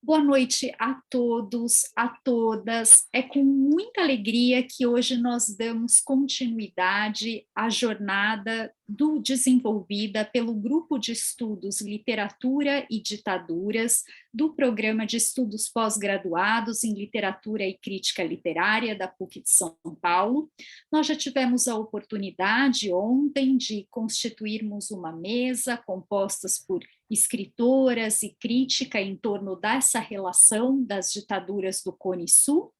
Boa noite a todos, a todas. É com muita alegria que hoje nós damos continuidade à jornada desenvolvida pelo Grupo de Estudos Literatura e Ditaduras do Programa de Estudos Pós-Graduados em Literatura e Crítica Literária da PUC de São Paulo. Nós já tivemos a oportunidade ontem de constituirmos uma mesa composta por escritoras e crítica em torno dessa relação das ditaduras do Cone Sul.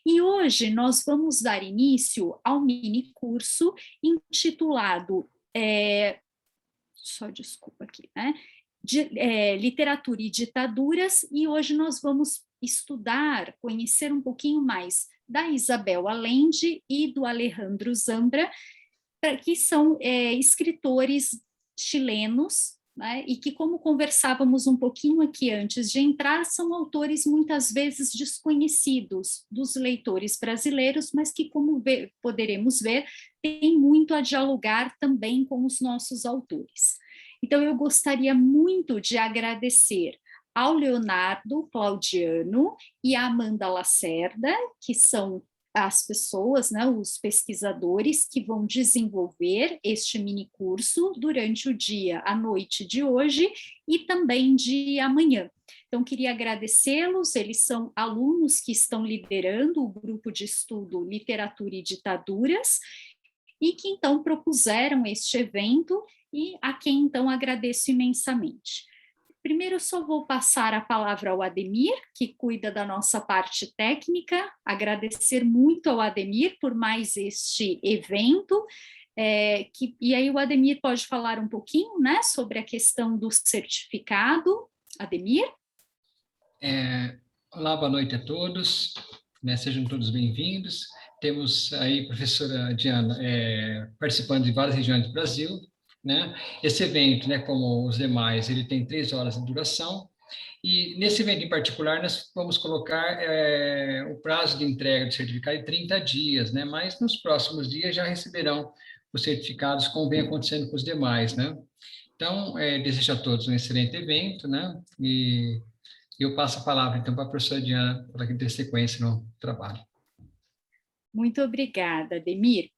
E hoje nós vamos dar início ao mini curso intitulado, Literatura e Ditaduras, e hoje nós vamos estudar, conhecer um pouquinho mais da Isabel Allende e do Alejandro Zambra, que são escritores chilenos, né, e que, como conversávamos um pouquinho aqui antes de entrar, são autores muitas vezes desconhecidos dos leitores brasileiros, mas que, como poderemos ver, têm muito a dialogar também com os nossos autores. Então, eu gostaria muito de agradecer ao Leonardo Claudiano e à Amanda Lacerda, que são as pessoas, né, os pesquisadores que vão desenvolver este mini curso durante o dia, a noite de hoje e também de amanhã. Então, queria agradecê-los, eles são alunos que estão liderando o grupo de estudo Literatura e Ditaduras e que então propuseram este evento e a quem então agradeço imensamente. Primeiro, eu só vou passar a palavra ao Ademir, que cuida da nossa parte técnica, agradecer muito ao Ademir por mais este evento, e aí o Ademir pode falar um pouquinho, né, sobre a questão do certificado. Ademir? Olá, boa noite a todos, né, sejam todos bem-vindos. Temos aí a professora Diana participando de várias regiões do Brasil, né? Esse evento, né, como os demais, ele tem 3 horas de duração, e nesse evento em particular nós vamos colocar o prazo de entrega do certificado de 30 dias, né? Mas nos próximos dias já receberão os certificados, como vem acontecendo com os demais, né? Então, desejo a todos um excelente evento, né? E eu passo a palavra, então, para a professora Diana, para que dê sequência no trabalho. Muito obrigada, Ademir.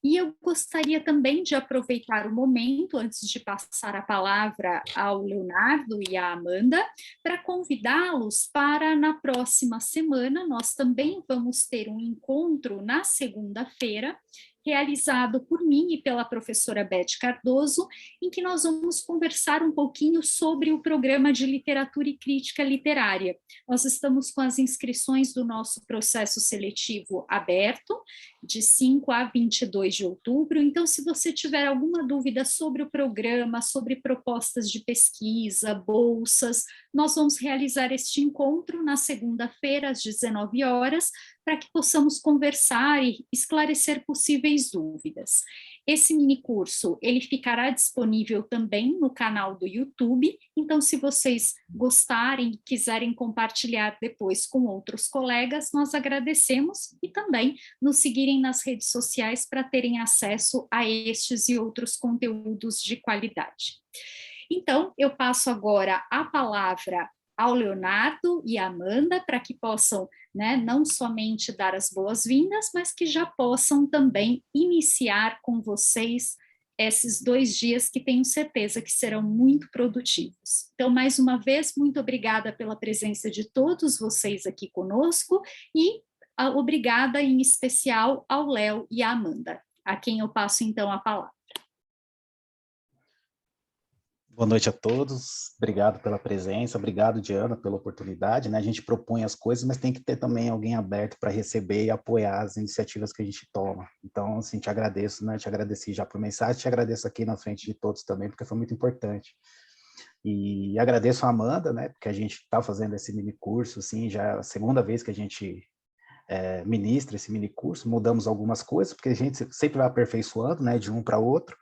E eu gostaria também de aproveitar o momento, antes de passar a palavra ao Leonardo e à Amanda, para convidá-los para, na próxima semana, nós também vamos ter um encontro na segunda-feira, realizado por mim e pela professora Beth Cardoso, em que nós vamos conversar um pouquinho sobre o programa de literatura e crítica literária. Nós estamos com as inscrições do nosso processo seletivo aberto, de 5 a 22 de outubro, então se você tiver alguma dúvida sobre o programa, sobre propostas de pesquisa, bolsas, nós vamos realizar este encontro na segunda-feira, às 19 horas, para que possamos conversar e esclarecer possíveis dúvidas. Esse minicurso, ele ficará disponível também no canal do YouTube, então se vocês gostarem e quiserem compartilhar depois com outros colegas, nós agradecemos e também nos seguirem nas redes sociais para terem acesso a estes e outros conteúdos de qualidade. Então, eu passo agora a palavra ao Leonardo e à Amanda para que possam, né, não somente dar as boas-vindas, mas que já possam também iniciar com vocês esses 2 dias que tenho certeza que serão muito produtivos. Então, mais uma vez, muito obrigada pela presença de todos vocês aqui conosco e obrigada em especial ao Léo e à Amanda, a quem eu passo então a palavra. Boa noite a todos, obrigado pela presença, obrigado, Diana, pela oportunidade, né? A gente propõe as coisas, mas tem que ter também alguém aberto para receber e apoiar as iniciativas que a gente toma. Então, assim, te agradeço, né? Te agradeci já por mensagem, te agradeço aqui na frente de todos também, porque foi muito importante. E agradeço a Amanda, né? Porque a gente está fazendo esse mini curso, assim, já é a segunda vez que a gente ministra esse mini curso, mudamos algumas coisas, porque a gente sempre vai aperfeiçoando, né? De um para outro.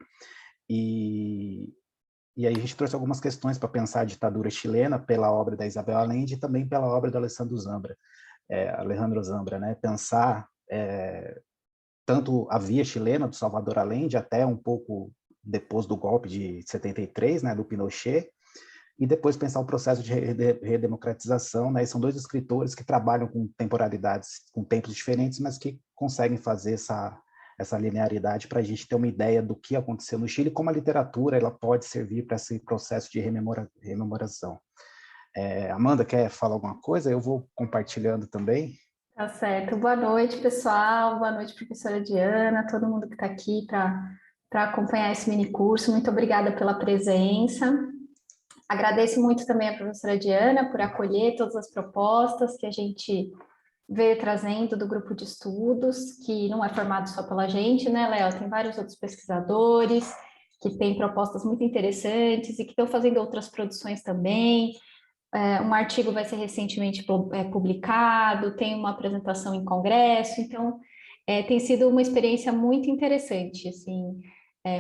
E aí a gente trouxe algumas questões para pensar a ditadura chilena pela obra da Isabel Allende e também pela obra do Alejandro Zambra, né? Pensar tanto a via chilena do Salvador Allende até um pouco depois do golpe de 73, né, do Pinochet, e depois pensar o processo de redemocratização, né? E são dois escritores que trabalham com temporalidades, com tempos diferentes, mas que conseguem fazer essa linearidade para a gente ter uma ideia do que aconteceu no Chile, como a literatura ela pode servir para esse processo de rememoração. Amanda, quer falar alguma coisa? Eu vou compartilhando também. Tá certo. Boa noite, pessoal. Boa noite, professora Diana, todo mundo que está aqui para acompanhar esse mini curso. Muito obrigada pela presença. Agradeço muito também a professora Diana por acolher todas as propostas que a gente veio trazendo do grupo de estudos, que não é formado só pela gente, né, Léo? Tem vários outros pesquisadores que têm propostas muito interessantes e que estão fazendo outras produções também. Um artigo vai ser recentemente publicado, tem uma apresentação em congresso, então tem sido uma experiência muito interessante, assim,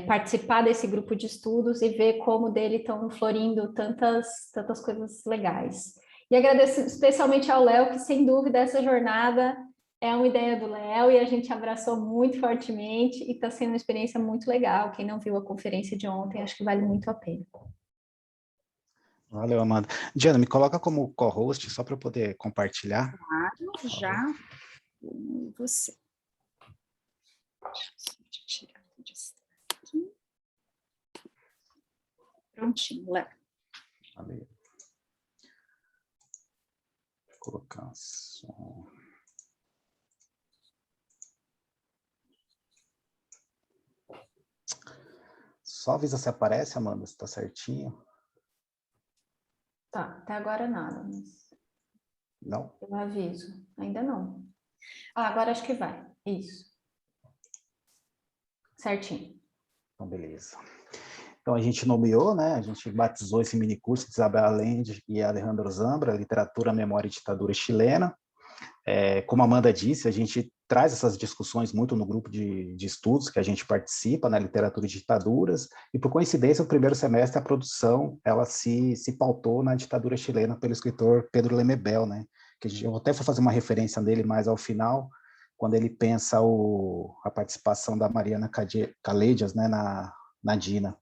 participar desse grupo de estudos e ver como dele estão florindo tantas coisas legais. E agradeço especialmente ao Léo, que sem dúvida essa jornada é uma ideia do Léo e a gente abraçou muito fortemente e está sendo uma experiência muito legal. Quem não viu a conferência de ontem, acho que vale muito a pena. Valeu, Amanda. Diana, me coloca como co-host, só para eu poder compartilhar. Claro, já. Você. Deixa eu tirar o destaque. Prontinho, Léo. Valeu. Vou colocar som. Só avisa se aparece, Amanda, se está certinho. Tá, até agora nada, mas Não? eu aviso. Ainda não. Agora acho que vai. Isso. Certinho. Então, beleza. Então, a gente nomeou, né? A gente batizou esse minicurso de Isabel Allende e Alejandro Zambra, Literatura, Memória e Ditadura Chilena. Como a Amanda disse, a gente traz essas discussões muito no grupo de estudos que a gente participa, na literatura e ditaduras, e por coincidência, no primeiro semestre, a produção, ela se pautou na ditadura chilena pelo escritor Pedro Lemebel, né? Que eu até vou fazer uma referência nele mais ao final, quando ele pensa a participação da Mariana Caledias, né, na DINA.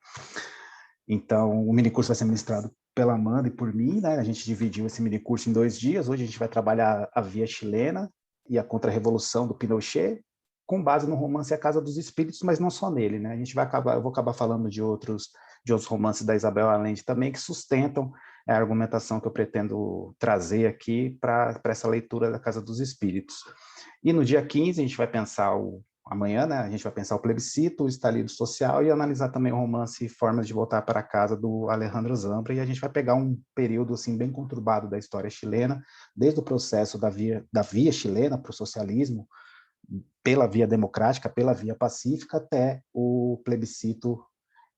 Então, o minicurso vai ser ministrado pela Amanda e por mim, né? A gente dividiu esse minicurso em 2 dias. Hoje a gente vai trabalhar a via chilena e a contra-revolução do Pinochet, com base no romance A Casa dos Espíritos, mas não só nele, né? Eu vou acabar falando de outros romances da Isabel Allende também, que sustentam a argumentação que eu pretendo trazer aqui para essa leitura da Casa dos Espíritos. E no dia 15 a gente vai pensar amanhã, né, a gente vai pensar o plebiscito, o estalido social e analisar também o romance Formas de Voltar para Casa, do Alejandro Zambra, e a gente vai pegar um período assim, bem conturbado da história chilena, desde o processo da via chilena para o socialismo, pela via democrática, pela via pacífica, até o plebiscito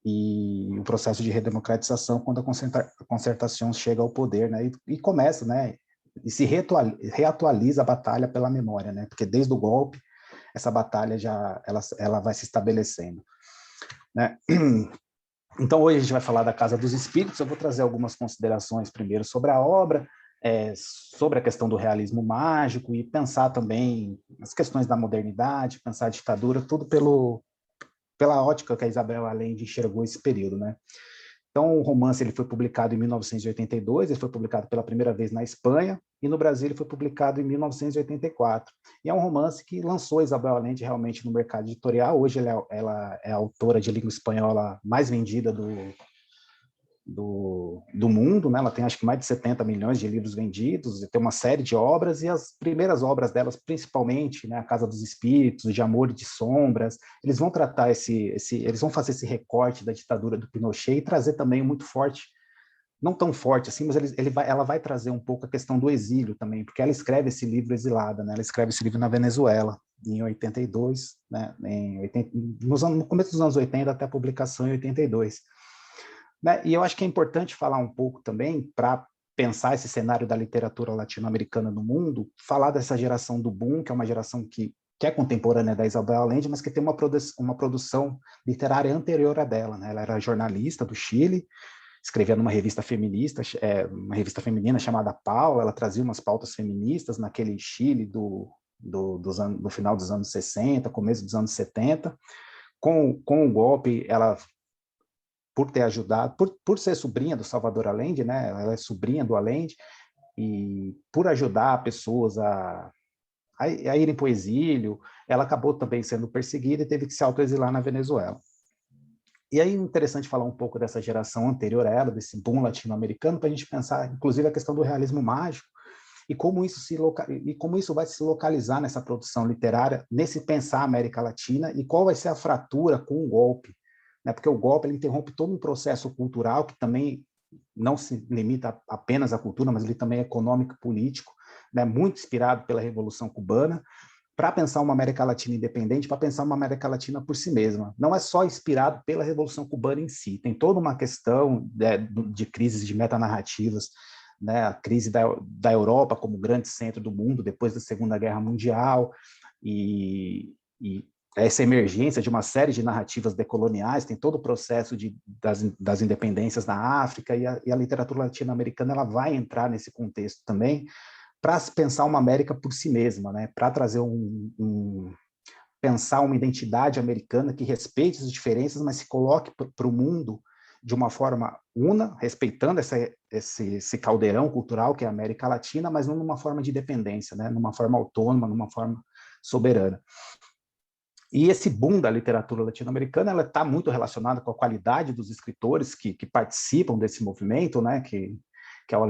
e o processo de redemocratização, quando a concertação chega ao poder, né, e começa, né, e se reatualiza a batalha pela memória, né, porque desde o golpe, essa batalha ela vai se estabelecendo, né? Então, hoje a gente vai falar da Casa dos Espíritos. Eu vou trazer algumas considerações primeiro sobre a obra, sobre a questão do realismo mágico e pensar também as questões da modernidade, pensar a ditadura, tudo pela ótica que a Isabel Allende enxergou esse período, né? Então, o romance ele foi publicado em 1982, ele foi publicado pela primeira vez na Espanha, e no Brasil ele foi publicado em 1984. E é um romance que lançou a Isabel Allende realmente no mercado editorial. Hoje ela é a autora de língua espanhola mais vendida do mundo, né? Ela tem acho que mais de 70 milhões de livros vendidos, e tem uma série de obras, e as primeiras obras delas, principalmente, né, A Casa dos Espíritos, De Amor e de Sombras, eles vão tratar eles vão fazer esse recorte da ditadura do Pinochet e trazer também muito forte, não tão forte assim, mas ela vai trazer um pouco a questão do exílio também, porque ela escreve esse livro exilada, né? Ela escreve esse livro na Venezuela, em 82, né? No começo dos anos 80 até a publicação em 82. Né? E eu acho que é importante falar um pouco também, para pensar esse cenário da literatura latino-americana no mundo, falar dessa geração do boom, que é uma geração que é contemporânea da Isabel Allende, mas que tem uma produção literária anterior a dela, né? Ela era jornalista do Chile, escrevia numa revista feminista, uma revista feminina chamada Paula. Ela trazia umas pautas feministas naquele Chile do final dos anos 60, começo dos anos 70. Com o golpe, ela por ter ajudado, por ser sobrinha do Salvador Allende, né? Ela é sobrinha do Allende, e por ajudar pessoas a irem para o exílio, ela acabou também sendo perseguida e teve que se autoexilar na Venezuela. E aí é interessante falar um pouco dessa geração anterior a ela, desse boom latino-americano, para a gente pensar, inclusive, a questão do realismo mágico e como isso vai se localizar nessa produção literária, nesse pensar a América Latina, e qual vai ser a fratura com o golpe, né? Porque o golpe ele interrompe todo um processo cultural que também não se limita apenas à cultura, mas ele também é econômico e político, né? Muito inspirado pela Revolução Cubana, para pensar uma América Latina independente, para pensar uma América Latina por si mesma. Não é só inspirado pela Revolução Cubana em si, tem toda uma questão de crises de metanarrativas, né? A crise da Europa como grande centro do mundo depois da Segunda Guerra Mundial, e essa emergência de uma série de narrativas decoloniais, tem todo o processo das independências na África, e a literatura latino-americana ela vai entrar nesse contexto também, para pensar uma América por si mesma, né? Para trazer pensar uma identidade americana que respeite as diferenças, mas se coloque para o mundo de uma forma una, respeitando esse caldeirão cultural que é a América Latina, mas não numa forma de dependência, né? Numa forma autônoma, numa forma soberana. E esse boom da literatura latino-americana ela está muito relacionada com a qualidade dos escritores que participam desse movimento, né? Que é o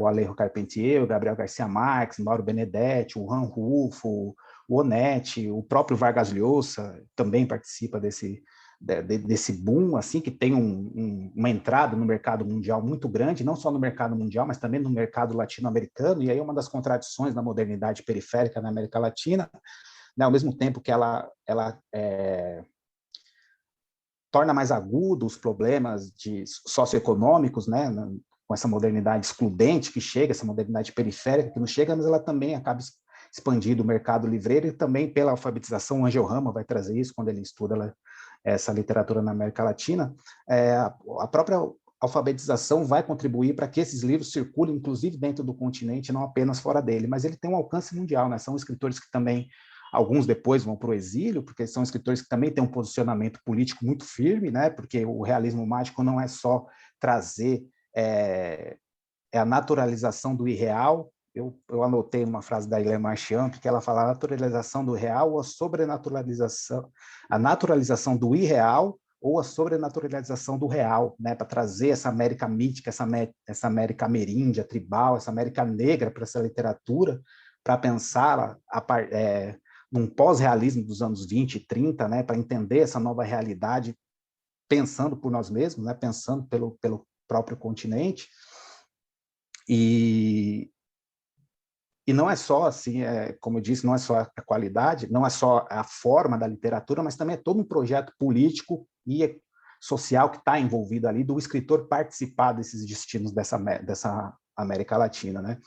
Alejo Carpentier, o Gabriel Garcia Marques, Mauro Benedetti, o Juan Rulfo, o Onetti, o próprio Vargas Llosa também participa desse boom, assim, que tem uma entrada no mercado mundial muito grande, não só no mercado mundial, mas também no mercado latino-americano, e aí uma das contradições da modernidade periférica na América Latina, né, ao mesmo tempo que ela torna mais agudo os problemas socioeconômicos, né, com essa modernidade excludente que chega, essa modernidade periférica que não chega, mas ela também acaba expandindo o mercado livreiro, e também pela alfabetização. O Angel Rama vai trazer isso quando ele estuda essa literatura na América Latina. A própria alfabetização vai contribuir para que esses livros circulem, inclusive dentro do continente, não apenas fora dele, mas ele tem um alcance mundial, né? São escritores que também, alguns depois vão para o exílio, porque são escritores que também têm um posicionamento político muito firme, né? Porque o realismo mágico não é só trazer a naturalização do irreal. Eu anotei uma frase da Helena Marchand, que ela fala a naturalização do real ou a naturalização do irreal ou a sobrenaturalização do real, né, para trazer essa América mítica, essa América ameríndia, tribal, essa América negra para essa literatura, para pensar num pós-realismo dos anos 20 e 30, né, para entender essa nova realidade, pensando por nós mesmos, né, pensando pelo próprio continente. E não é só, assim, como eu disse, não é só a qualidade, não é só a forma da literatura, mas também é todo um projeto político e social que está envolvido ali, do escritor participar desses destinos dessa América Latina, né?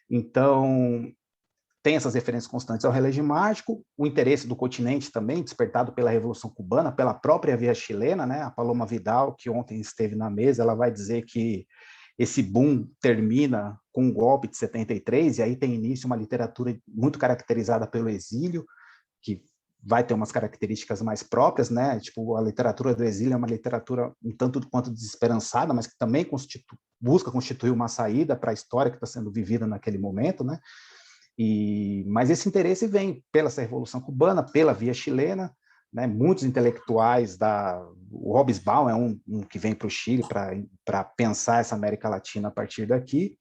Então, tem essas referências constantes ao realismo mágico, o interesse do continente também, despertado pela Revolução Cubana, pela própria via chilena, né? A Paloma Vidal, que ontem esteve na mesa, ela vai dizer que esse boom termina com o golpe de 73, e aí tem início uma literatura muito caracterizada pelo exílio, que vai ter umas características mais próprias, né? Tipo, a literatura do exílio é uma literatura um tanto quanto desesperançada, mas que também busca constituir uma saída para a história que está sendo vivida naquele momento, né? Mas esse interesse vem pela essa Revolução Cubana, pela via chilena, né? Muitos intelectuais o Hobsbawm é um que vem para o Chile para pensar essa América Latina a partir daqui,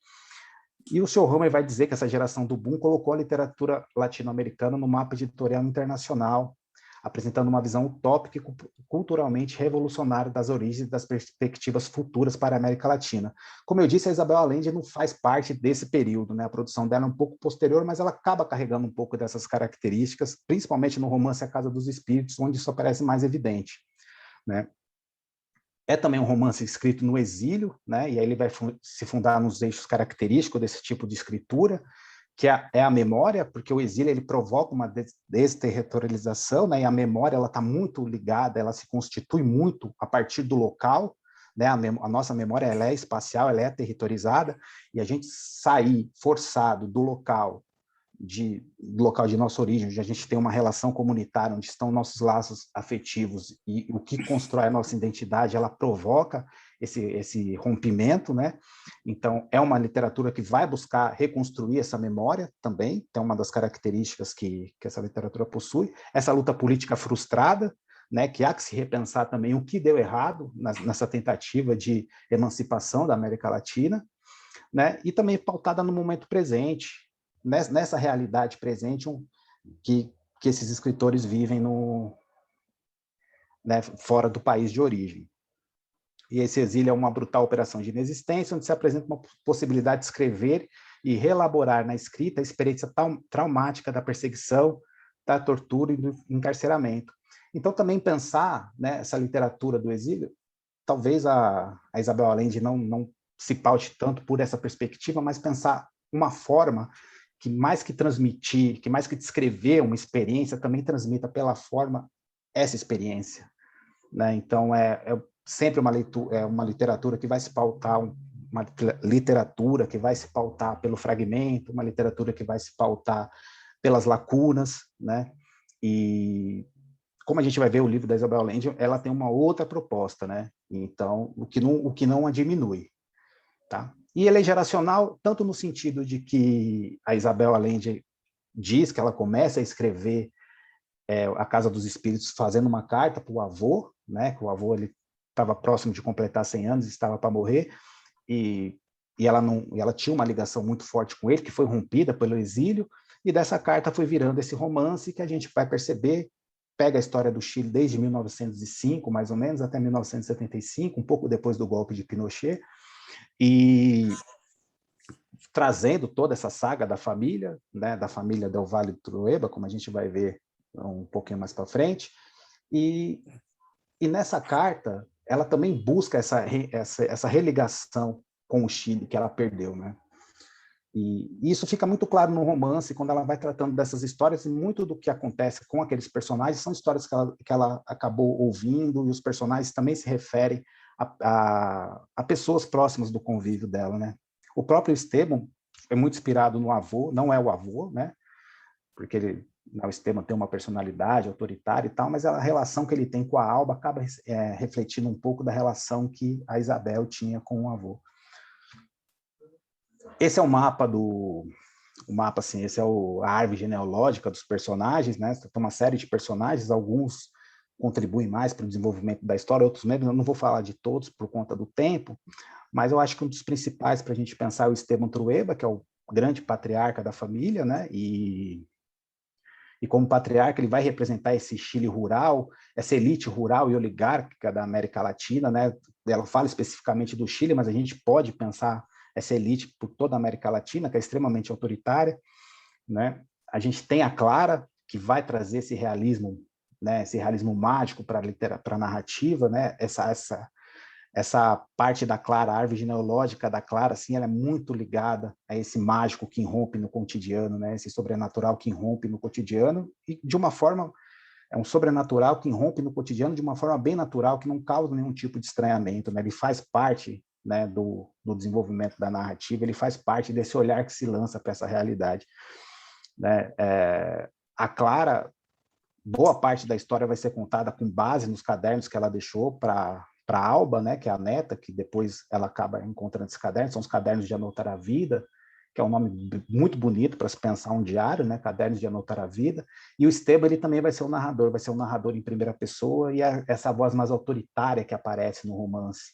e o Sr. Hammer vai dizer que essa geração do boom colocou a literatura latino-americana no mapa editorial internacional, apresentando uma visão utópica e culturalmente revolucionária das origens e das perspectivas futuras para a América Latina. Como eu disse, a Isabel Allende não faz parte desse período, né? A produção dela é um pouco posterior, mas ela acaba carregando um pouco dessas características, principalmente no romance A Casa dos Espíritos, onde isso aparece mais evidente, né? É também um romance escrito no exílio, né? E aí ele vai se fundar nos eixos característicos desse tipo de escritura, que é a memória, porque o exílio ele provoca uma desterritorialização, né? E a memória ela está muito ligada, ela se constitui muito a partir do local, né? A nossa memória ela é espacial, ela é territorializada, e a gente sair forçado do local, do local de nossa origem, onde a gente tem uma relação comunitária, onde estão nossos laços afetivos e o que constrói a nossa identidade, ela provoca esse rompimento, né? Então, é uma literatura que vai buscar reconstruir essa memória também, é uma das características que essa literatura possui, essa luta política frustrada, né, que há que se repensar também o que deu errado nessa tentativa de emancipação da América Latina, né, e também pautada no momento presente, nessa realidade presente que esses escritores vivem né, fora do país de origem. E esse exílio é uma brutal operação de inexistência, onde se apresenta uma possibilidade de escrever e reelaborar na escrita a experiência traumática da perseguição, da tortura e do encarceramento. Então, também pensar, né, essa literatura do exílio, talvez a Isabel Allende não se paute tanto por essa perspectiva, mas pensar uma forma que mais que transmitir, que mais que descrever uma experiência, também transmita pela forma essa experiência, né? Então, é sempre uma literatura que vai se pautar, uma literatura que vai se pautar pelo fragmento, uma literatura que vai se pautar pelas lacunas, né? E como a gente vai ver o livro da Isabel Allende, ela tem uma outra proposta, né? Então, o que não a diminui, tá? E ele é geracional, tanto no sentido de que a Isabel Allende diz que ela começa a escrever A Casa dos Espíritos fazendo uma carta para o avô, né? Que o avô ele estava próximo de completar 100 anos, estava para morrer, e ela tinha uma ligação muito forte com ele, que foi rompida pelo exílio, e dessa carta foi virando esse romance que a gente vai perceber, pega a história do Chile desde 1905, mais ou menos, até 1975, um pouco depois do golpe de Pinochet, e trazendo toda essa saga da família, né, da família Del Valle do Trueba, como a gente vai ver um pouquinho mais para frente, e nessa carta ela também busca essa religação com o Chile que ela perdeu, né? E isso fica muito claro no romance, quando ela vai tratando dessas histórias, e muito do que acontece com aqueles personagens são histórias que ela acabou ouvindo, e os personagens também se referem a pessoas próximas do convívio dela, né? O próprio Esteban é muito inspirado no avô, não é o avô, né? Porque o Esteban tem uma personalidade autoritária e tal, mas a relação que ele tem com a Alba acaba refletindo um pouco da relação que a Isabel tinha com o avô. Esse é o mapa assim, esse é a árvore genealógica dos personagens, né? Tem uma série de personagens, alguns contribuem mais para o desenvolvimento da história, outros menos. Eu não vou falar de todos por conta do tempo, mas eu acho que um dos principais para a gente pensar é o Esteban Trueba, que é o grande patriarca da família, né? E como patriarca ele vai representar esse Chile rural, essa elite rural e oligárquica da América Latina, né? Ela fala especificamente do Chile, mas a gente pode pensar essa elite por toda a América Latina, que é extremamente autoritária, né? A gente tem a Clara, que vai trazer esse realismo, né? Esse realismo mágico para a narrativa, né? Essa parte da Clara, a árvore genealógica da Clara, assim, ela é muito ligada a esse mágico que irrompe no cotidiano, né? Esse sobrenatural que irrompe no cotidiano, e de uma forma, é um sobrenatural que irrompe no cotidiano de uma forma bem natural, que não causa nenhum tipo de estranhamento, né? Ele faz parte, né, do desenvolvimento da narrativa, ele faz parte desse olhar que se lança para essa realidade, né? A Clara, boa parte da história vai ser contada com base nos cadernos que ela deixou para Alba, né, que é a neta, que depois ela acaba encontrando esses cadernos, são os cadernos de anotar a vida, que é um nome muito bonito para se pensar um diário, né, cadernos de anotar a vida, e o Esteban ele também vai ser um narrador em primeira pessoa, e essa voz mais autoritária que aparece no romance,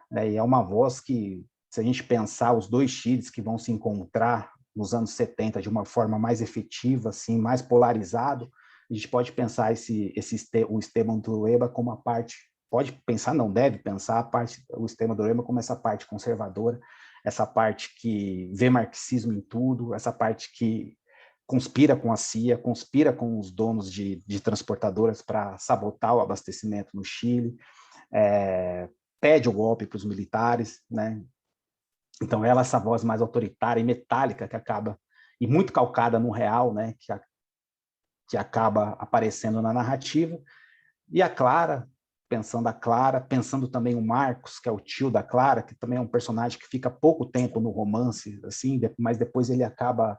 né, e é uma voz que, se a gente pensar os dois Chiles que vão se encontrar nos anos 70 de uma forma mais efetiva, assim, mais polarizado, a gente pode pensar o Esteban Trueba como a parte, pode pensar, não deve pensar o Esteban Trueba como essa parte conservadora, essa parte que vê marxismo em tudo, essa parte que conspira com a CIA, conspira com os donos de transportadoras para sabotar o abastecimento no Chile, pede o golpe para os militares, né? Então ela, essa voz mais autoritária e metálica que acaba, e muito calcada no real, né? Que acaba aparecendo na narrativa, e a Clara, pensando também o Marcos, que é o tio da Clara, que também é um personagem que fica pouco tempo no romance, assim, mas depois ele acaba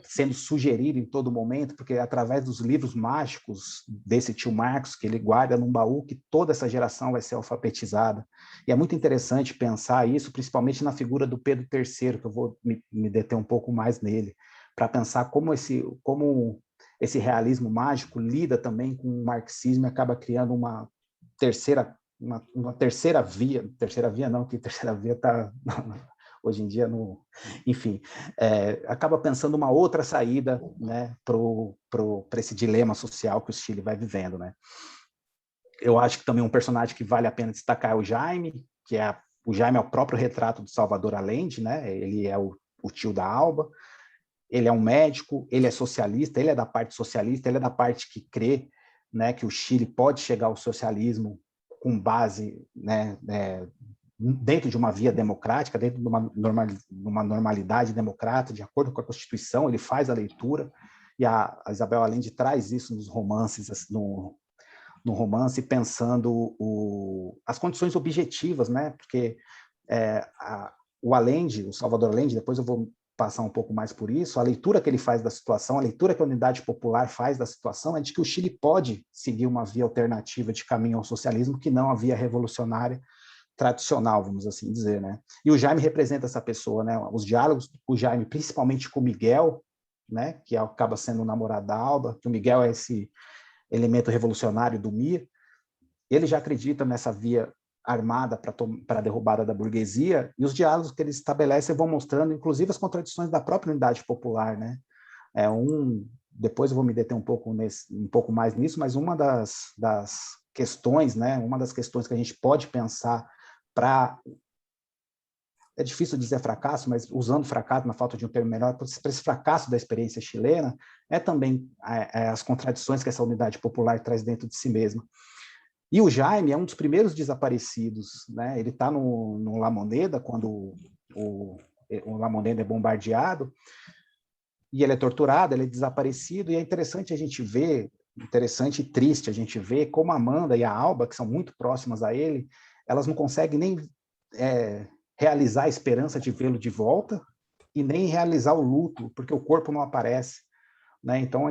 sendo sugerido em todo momento, porque é através dos livros mágicos desse tio Marcos, que ele guarda num baú, que toda essa geração vai ser alfabetizada. E é muito interessante pensar isso, principalmente na figura do Pedro III, que eu vou me deter um pouco mais nele, para pensar como esse realismo mágico lida também com o marxismo e acaba criando uma terceira via não, que terceira via está hoje em dia enfim, acaba pensando uma outra saída, né, para esse dilema social que o Chile vai vivendo, né. Eu acho que também um personagem que vale a pena destacar é o Jaime, o Jaime é o próprio retrato do Salvador Allende, né, ele é o tio da Alba, ele é um médico, ele é socialista, ele é da parte socialista, ele é da parte que crê, né, que o Chile pode chegar ao socialismo com base, né, dentro de uma via democrática, dentro de uma normalidade democrática, de acordo com a Constituição, ele faz a leitura, e a Isabel Allende traz isso nos romances, no romance, pensando as condições objetivas, né? Porque o Allende, o Salvador Allende, depois eu vou passar um pouco mais por isso, a leitura que ele faz da situação, a leitura que a Unidade Popular faz da situação é de que o Chile pode seguir uma via alternativa de caminho ao socialismo, que não a via revolucionária tradicional, vamos assim dizer, né? E o Jaime representa essa pessoa, né? Os diálogos do Jaime, principalmente com o Miguel, né? Que acaba sendo o namorado da Alba, que o Miguel é esse elemento revolucionário do Mir, ele já acredita nessa via armada para a derrubada da burguesia, e os diálogos que ele estabelece vão mostrando, inclusive, as contradições da própria Unidade Popular, né? Depois eu vou me deter um pouco mais nisso, mas uma das questões, né? Uma das questões que a gente pode pensar é difícil dizer fracasso, mas usando fracasso na falta de um termo melhor, para esse fracasso da experiência chilena, é também as contradições que essa unidade popular traz dentro de si mesma. E o Jaime é um dos primeiros desaparecidos, né? Ele está no La Moneda, quando o La Moneda é bombardeado, e ele é torturado, ele é desaparecido, e é interessante a gente ver, interessante e triste a gente ver como a Amanda e a Alba, que são muito próximas a ele, elas não conseguem nem realizar a esperança de vê-lo de volta e nem realizar o luto, porque o corpo não aparece, né? Então,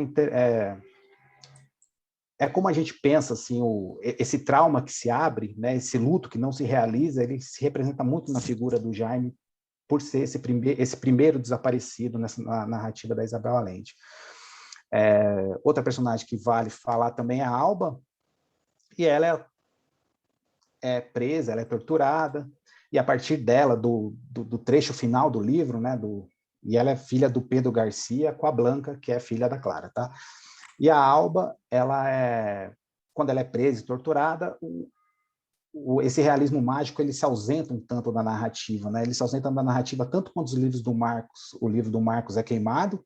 é como a gente pensa, assim, esse trauma que se abre, né? Esse luto que não se realiza, ele se representa muito na figura do Jaime, por ser esse primeiro desaparecido na narrativa da Isabel Allende. Outra personagem que vale falar também é a Alba, e ela é presa, ela é torturada, e a partir dela, do trecho final do livro, né, e ela é filha do Pedro Garcia com a Blanca, que é filha da Clara, tá? E a Alba, quando ela é presa e torturada, esse realismo mágico ele se ausenta um tanto da narrativa, né? Ele se ausenta da narrativa tanto quando o livro do Marcos é queimado,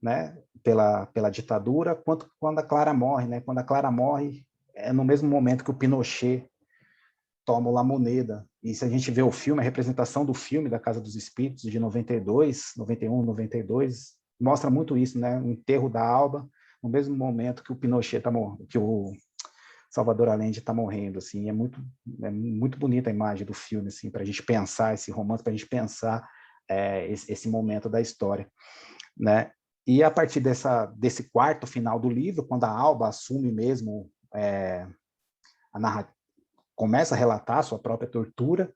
né, pela ditadura, quanto quando a Clara morre, né? Quando a Clara morre, é no mesmo momento que o Pinochet toma o La Moneda. E se a gente vê o filme, a representação do filme da Casa dos Espíritos de 92, 91, 92, mostra muito isso, né? O enterro da Alba, no mesmo momento que o Pinochet que o Salvador Allende está morrendo, assim, é muito bonita a imagem do filme, assim, para a gente pensar esse romance, para a gente pensar esse momento da história, né? E a partir desse quarto final do livro, quando a Alba assume mesmo a narrativa, começa a relatar a sua própria tortura,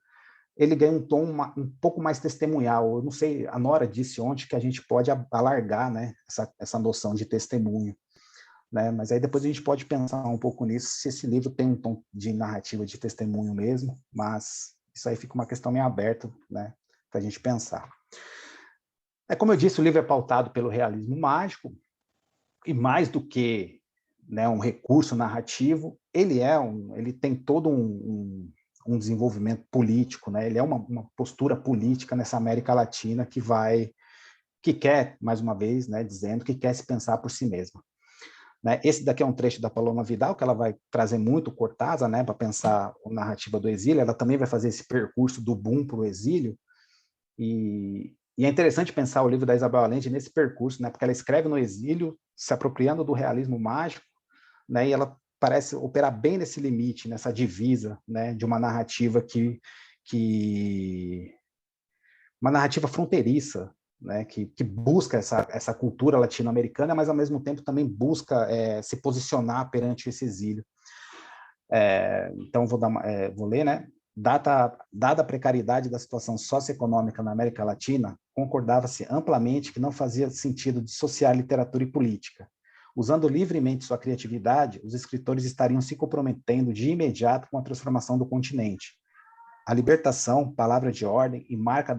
ele ganha um tom um pouco mais testemunhal. Eu não sei, a Nora disse ontem que a gente pode alargar, né, essa noção de testemunho, né? Mas aí depois a gente pode pensar um pouco nisso, se esse livro tem um tom de narrativa de testemunho mesmo, mas isso aí fica uma questão meio aberta, né, para a gente pensar. Como eu disse, o livro é pautado pelo realismo mágico, e mais do que, né, um recurso narrativo, ele tem todo um desenvolvimento político, né? Ele é uma postura política nessa América Latina que quer, mais uma vez, né, dizendo que quer se pensar por si mesma. Né? Esse daqui é um trecho da Paloma Vidal, que ela vai trazer muito Cortázar, né, para pensar a narrativa do exílio. Ela também vai fazer esse percurso do boom para o exílio, e é interessante pensar o livro da Isabel Allende nesse percurso, né, porque ela escreve no exílio, se apropriando do realismo mágico, né, e ela parece operar bem nesse limite, nessa divisa, né, de uma narrativa uma narrativa fronteiriça, né, que busca essa cultura latino-americana, mas ao mesmo tempo também busca se posicionar perante esse exílio. Então, vou ler, né? Dada a precariedade da situação socioeconômica na América Latina, concordava-se amplamente que não fazia sentido dissociar literatura e política. Usando livremente sua criatividade, os escritores estariam se comprometendo de imediato com a transformação do continente. A libertação, palavra de ordem e marca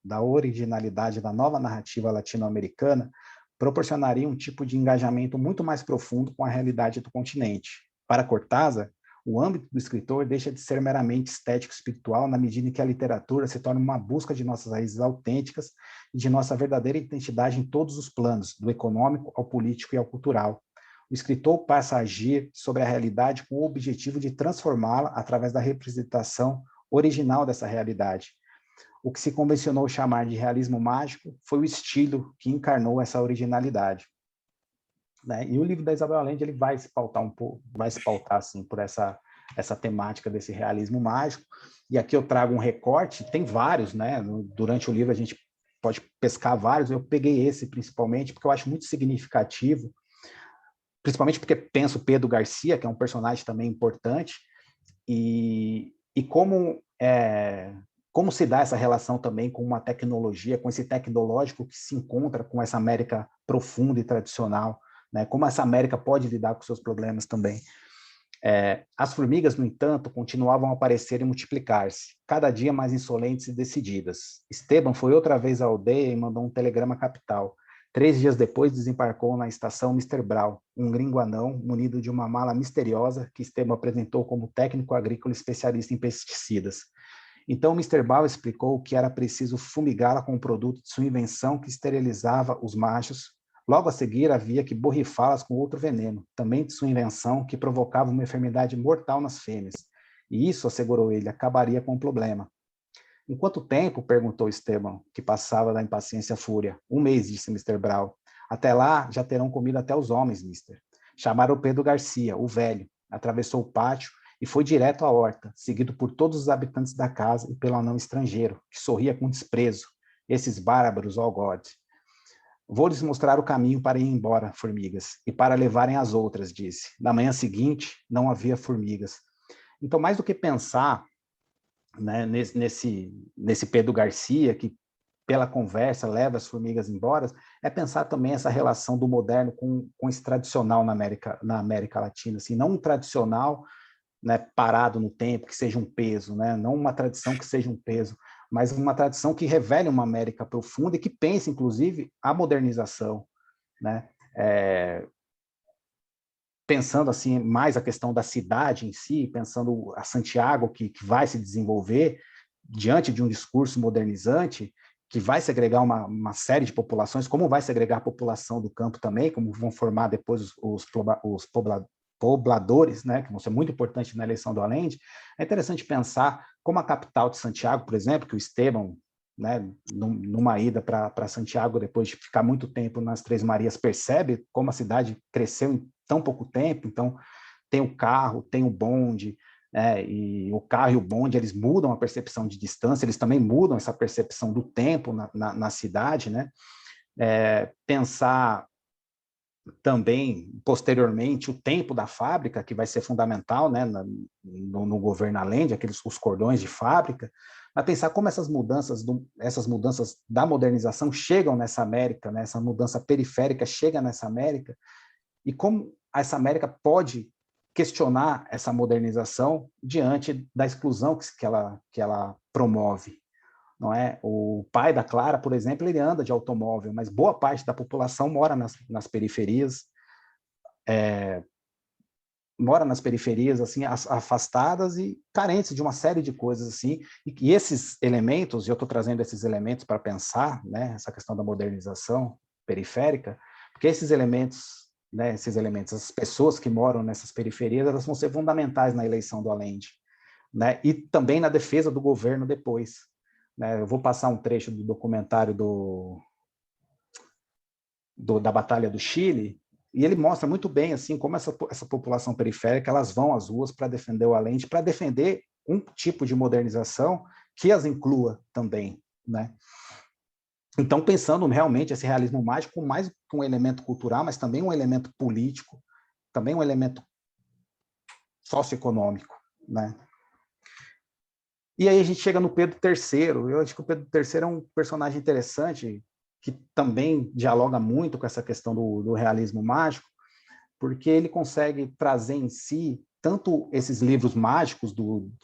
da originalidade da nova narrativa latino-americana, proporcionaria um tipo de engajamento muito mais profundo com a realidade do continente. Para Cortázar, o âmbito do escritor deixa de ser meramente estético-espiritual na medida em que a literatura se torna uma busca de nossas raízes autênticas e de nossa verdadeira identidade em todos os planos, do econômico ao político e ao cultural. O escritor passa a agir sobre a realidade com o objetivo de transformá-la através da representação original dessa realidade. O que se convencionou chamar de realismo mágico foi o estilo que encarnou essa originalidade. Né? E o livro da Isabel Allende ele vai se pautar assim, por essa temática desse realismo mágico. E aqui eu trago um recorte, tem vários, né? Durante o livro a gente pode pescar vários, eu peguei esse principalmente porque eu acho muito significativo, principalmente porque penso Pedro Garcia, que é um personagem também importante, e como se dá essa relação também com uma tecnologia, com esse tecnológico que se encontra com essa América profunda e tradicional, né? Como essa América pode lidar com seus problemas também. As formigas, no entanto, continuavam a aparecer e multiplicar-se, cada dia mais insolentes e decididas. Esteban foi outra vez à aldeia e mandou um telegrama à capital. 3 dias depois, desembarcou na estação Mr. Brown, um gringo anão, munido de uma mala misteriosa que Esteban apresentou como técnico agrícola especialista em pesticidas. Então, Mr. Brown explicou que era preciso fumigá-la com um produto de sua invenção que esterilizava os machos. Logo a seguir, havia que borrifá-las com outro veneno, também de sua invenção, que provocava uma enfermidade mortal nas fêmeas. E isso, assegurou ele, acabaria com o problema. Em quanto tempo? Perguntou Esteban, que passava da impaciência à fúria. 1 mês, disse Mr. Brown. Até lá, já terão comido até os homens, mister. Chamaram Pedro Garcia, o velho, atravessou o pátio e foi direto à horta, seguido por todos os habitantes da casa e pelo anão estrangeiro, que sorria com desprezo. Esses bárbaros, ó God. Vou lhes mostrar o caminho para ir embora, formigas, e para levarem as outras, disse. Na manhã seguinte, não havia formigas. Então, mais do que pensar, né, nesse Pedro Garcia, que pela conversa leva as formigas embora, é pensar também essa relação do moderno com esse tradicional na América Latina, assim, não um tradicional, né, parado no tempo, que seja um peso, né, não uma tradição que seja um peso, mas uma tradição que revele uma América profunda e que pense, inclusive, a modernização, né, pensando assim mais a questão da cidade em si, pensando a Santiago que vai se desenvolver diante de um discurso modernizante, que vai segregar uma série de populações, como vai segregar a população do campo também, como vão formar depois os pobladores, né, que vão ser muito importantes na eleição do Allende. É interessante pensar como a capital de Santiago, por exemplo, que o Esteban, né, numa ida para Santiago, depois de ficar muito tempo nas Três Marias, percebe como a cidade cresceu em tão pouco tempo. Então, tem o carro, tem o bonde, e o carro e o bonde, eles mudam a percepção de distância, eles também mudam essa percepção do tempo na cidade, né? Pensar também, posteriormente, o tempo da fábrica, que vai ser fundamental, né, no governo Allende, os cordões de fábrica, mas pensar como essas mudanças da modernização chegam nessa América, né, essa mudança periférica chega nessa América, e como essa América pode questionar essa modernização diante da exclusão que ela promove. Não é? O pai da Clara, por exemplo, ele anda de automóvel, mas boa parte da população mora nas periferias, assim, afastadas e carentes de uma série de coisas assim. E esses elementos, e eu estou trazendo esses elementos para pensar, né, essa questão da modernização periférica, porque esses elementos, as pessoas que moram nessas periferias, elas vão ser fundamentais na eleição do Allende, né, e também na defesa do governo depois. Eu vou passar um trecho do documentário da Batalha do Chile, e ele mostra muito bem assim, como essa população periférica elas vão às ruas para defender o Allende, para defender um tipo de modernização que as inclua também, né? Então, pensando realmente esse realismo mágico com mais que um elemento cultural, mas também um elemento político, também um elemento socioeconômico, né? E aí a gente chega no Pedro III. Eu acho que o Pedro III é um personagem interessante, que também dialoga muito com essa questão do realismo mágico, porque ele consegue trazer em si tanto esses livros mágicos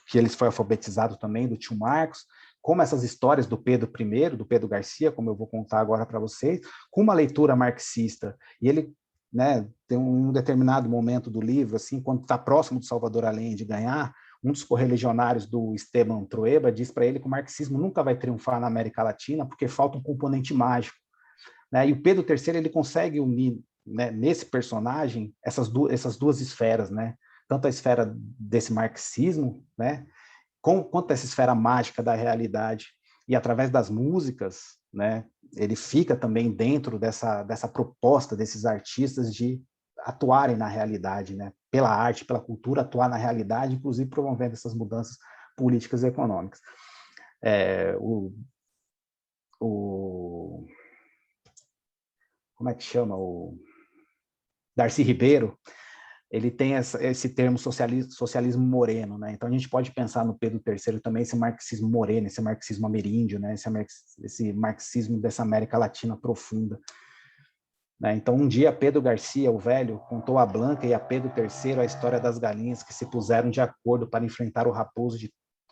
que ele foi alfabetizado também, do tio Marcos, como essas histórias do Pedro I, do Pedro Garcia, como eu vou contar agora para vocês, com uma leitura marxista. E ele, né, tem um determinado momento do livro, assim, quando está próximo do Salvador Allende ganhar, um dos correligionários do Esteban Trueba diz para ele que o marxismo nunca vai triunfar na América Latina porque falta um componente mágico, né? E o Pedro III ele consegue unir, né, nesse personagem essas duas esferas, né? Tanto a esfera desse marxismo, né, quanto essa esfera mágica da realidade. E através das músicas, né, ele fica também dentro dessa proposta desses artistas de atuarem na realidade, né, pela arte, pela cultura, atuar na realidade, inclusive promovendo essas mudanças políticas e econômicas. Como é que chama? O Darcy Ribeiro, ele tem esse termo socialismo moreno, né? Então a gente pode pensar no Pedro III também esse marxismo moreno, esse marxismo ameríndio, né? Esse marxismo dessa América Latina profunda, né? Então um dia Pedro Garcia, o velho, contou a Blanca e a Pedro III a história das galinhas que se puseram de acordo para enfrentar o raposo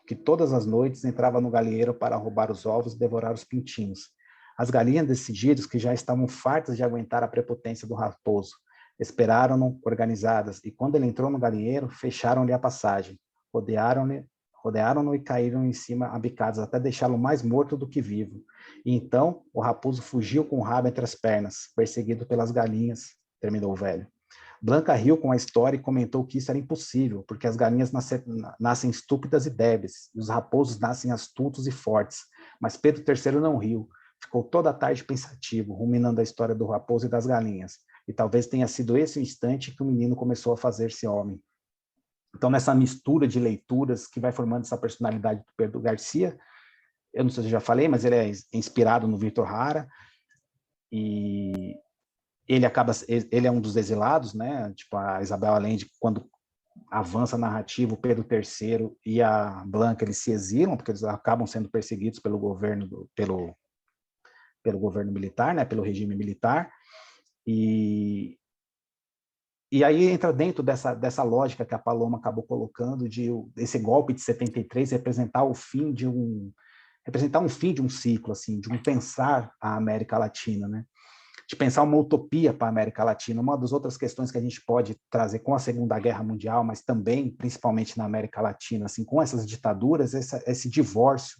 que todas as noites entrava no galinheiro para roubar os ovos e devorar os pintinhos. As galinhas decididas que já estavam fartas de aguentar a prepotência do raposo, esperaram-no organizadas, e quando ele entrou no galinheiro, fecharam-lhe a passagem, rodearam-no e caíram em cima a bicadas, até deixá-lo mais morto do que vivo. E então o raposo fugiu com o rabo entre as pernas, perseguido pelas galinhas, terminou o velho. Blanca riu com a história e comentou que isso era impossível, porque as galinhas nascem estúpidas e débeis, e os raposos nascem astutos e fortes. Mas Pedro III não riu, ficou toda a tarde pensativo, ruminando a história do raposo e das galinhas. E talvez tenha sido esse o instante que o menino começou a fazer-se homem. Então, nessa mistura de leituras que vai formando essa personalidade do Pedro Garcia, eu não sei se eu já falei, mas ele é inspirado no Victor Hara, e ele é um dos exilados, né? Tipo, a Isabel Allende, quando avança a narrativa, o Pedro III e a Blanca, eles se exilam, porque eles acabam sendo perseguidos pelo governo, pelo governo militar, né? Pelo regime militar. E aí entra dentro dessa lógica que a Paloma acabou colocando de esse golpe de 73 representar um fim de um ciclo, assim, de um pensar a América Latina, né? De pensar uma utopia para a América Latina. Uma das outras questões que a gente pode trazer com a Segunda Guerra Mundial, mas também, principalmente na América Latina, assim, com essas ditaduras, esse divórcio,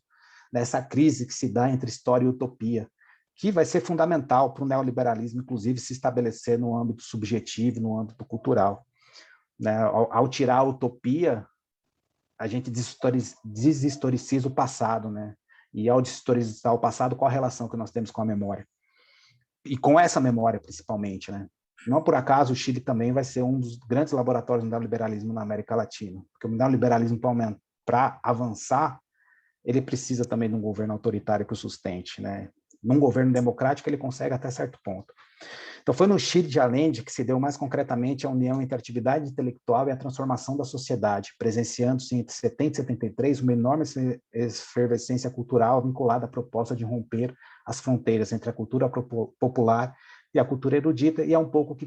né, essa crise que se dá entre história e utopia, que vai ser fundamental para o neoliberalismo, inclusive, se estabelecer no âmbito subjetivo, no âmbito cultural. Né? Ao tirar a utopia, a gente deshistoriciza o passado, né? E ao deshistorizar o passado, qual a relação que nós temos com a memória? E com essa memória, principalmente, né? Não por acaso o Chile também vai ser um dos grandes laboratórios do neoliberalismo na América Latina, porque o neoliberalismo, para avançar, ele precisa também de um governo autoritário que o sustente, né? Num governo democrático, ele consegue até certo ponto. Então, foi no Chile de Allende que se deu mais concretamente a união entre a atividade intelectual e a transformação da sociedade, presenciando-se entre 70 e 73 uma enorme efervescência cultural vinculada à proposta de romper as fronteiras entre a cultura popular e a cultura erudita, e é um pouco que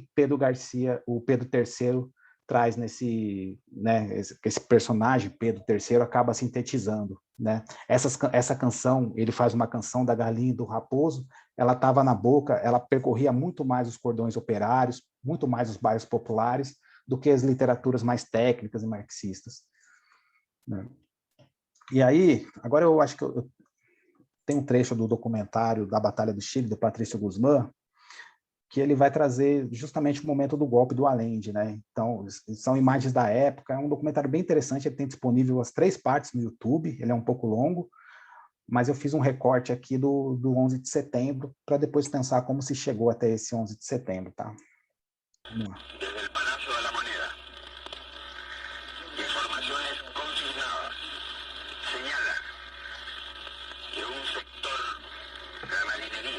o Pedro III traz nesse, né, esse personagem, Pedro III, acaba sintetizando, né? Essa canção, ele faz uma canção da galinha e do raposo, ela estava na boca, ela percorria muito mais os cordões operários, muito mais os bairros populares, do que as literaturas mais técnicas e marxistas, né? E aí, agora eu acho que eu tenho um trecho do documentário da Batalha do Chile, do Patrício Guzmán, que ele vai trazer justamente o momento do golpe do Allende, né? Então, são imagens da época, é um documentário bem interessante, ele tem disponível as 3 partes no YouTube, ele é um pouco longo, mas eu fiz um recorte aqui do 11 de setembro, para depois pensar como se chegou até esse 11 de setembro, tá? Vamos lá. Desde el Palacio de la Moneda, informaciones consignadas señalan que un sector de la marinería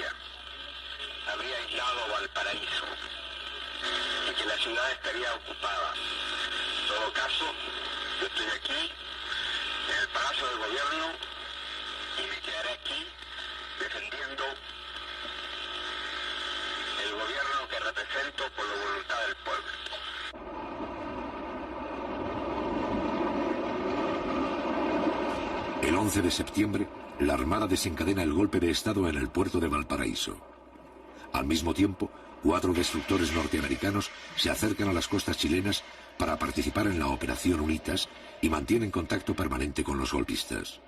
represento por la voluntad del pueblo. El 11 de septiembre, la Armada desencadena el golpe de Estado en el puerto de Valparaíso. Al mismo tiempo, 4 destructores norteamericanos se acercan a las costas chilenas para participar en la Operación Unitas y mantienen contacto permanente con los golpistas.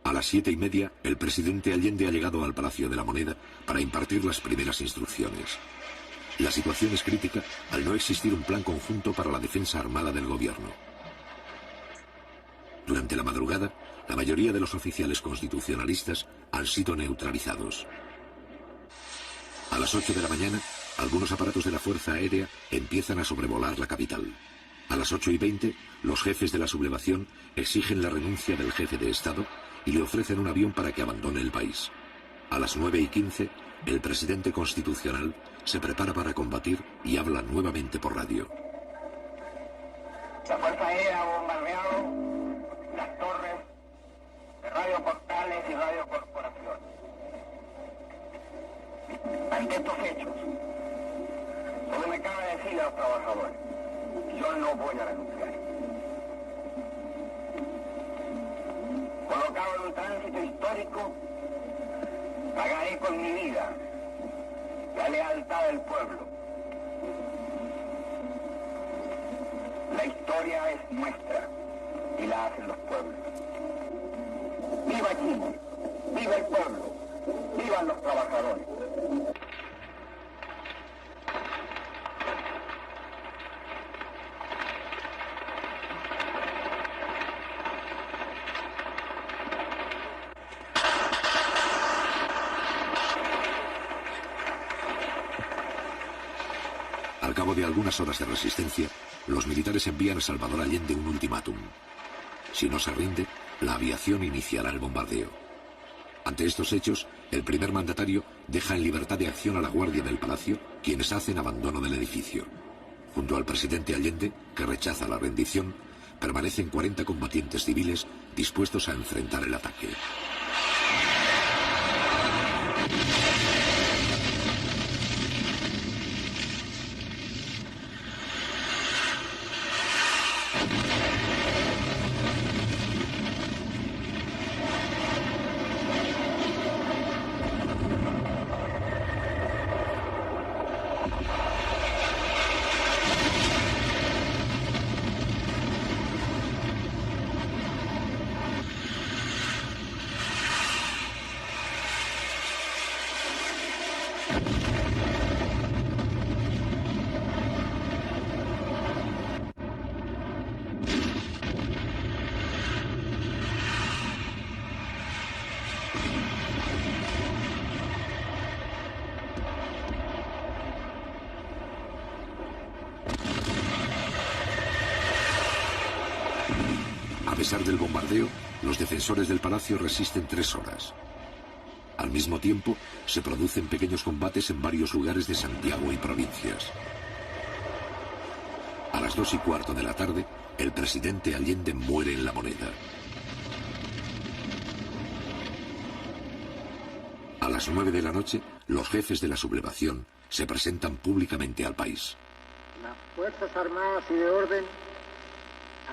A las 7:30, el presidente Allende ha llegado al Palacio de la Moneda para impartir las primeras instrucciones. La situación es crítica al no existir un plan conjunto para la defensa armada del gobierno. Durante la madrugada, la mayoría de los oficiales constitucionalistas han sido neutralizados. A las 8 de la mañana, algunos aparatos de la Fuerza Aérea empiezan a sobrevolar la capital. A las 8:20, los jefes de la sublevación exigen la renuncia del jefe de Estado y le ofrecen un avión para que abandone el país. A las 9:15, el presidente constitucional se prepara para combatir y habla nuevamente por radio. La Fuerza Aérea ha bombardeado las torres de Radio Portales y Radio Corporación. Ante estos hechos, solo me cabe decirle a los trabajadores, yo no voy a renunciar. Colocado en un tránsito histórico, pagaré con mi vida la lealtad del pueblo. La historia es nuestra y la hacen los pueblos. ¡Viva Chile! ¡Viva el pueblo! ¡Vivan los trabajadores! Al cabo de algunas horas de resistencia, los militares envían a Salvador Allende un ultimátum. Si no se rinde, la aviación iniciará el bombardeo. Ante estos hechos, el primer mandatario deja en libertad de acción a la guardia del palacio, quienes hacen abandono del edificio. Junto al presidente Allende, que rechaza la rendición, permanecen 40 combatientes civiles dispuestos a enfrentar el ataque. A pesar del bombardeo, los defensores del palacio resisten 3 horas. Al mismo tiempo, se producen pequeños combates en varios lugares de Santiago y provincias. A las 2:15 de la tarde, el presidente Allende muere en La Moneda. A las 9 de la noche, los jefes de la sublevación se presentan públicamente al país. Las Fuerzas Armadas y de Orden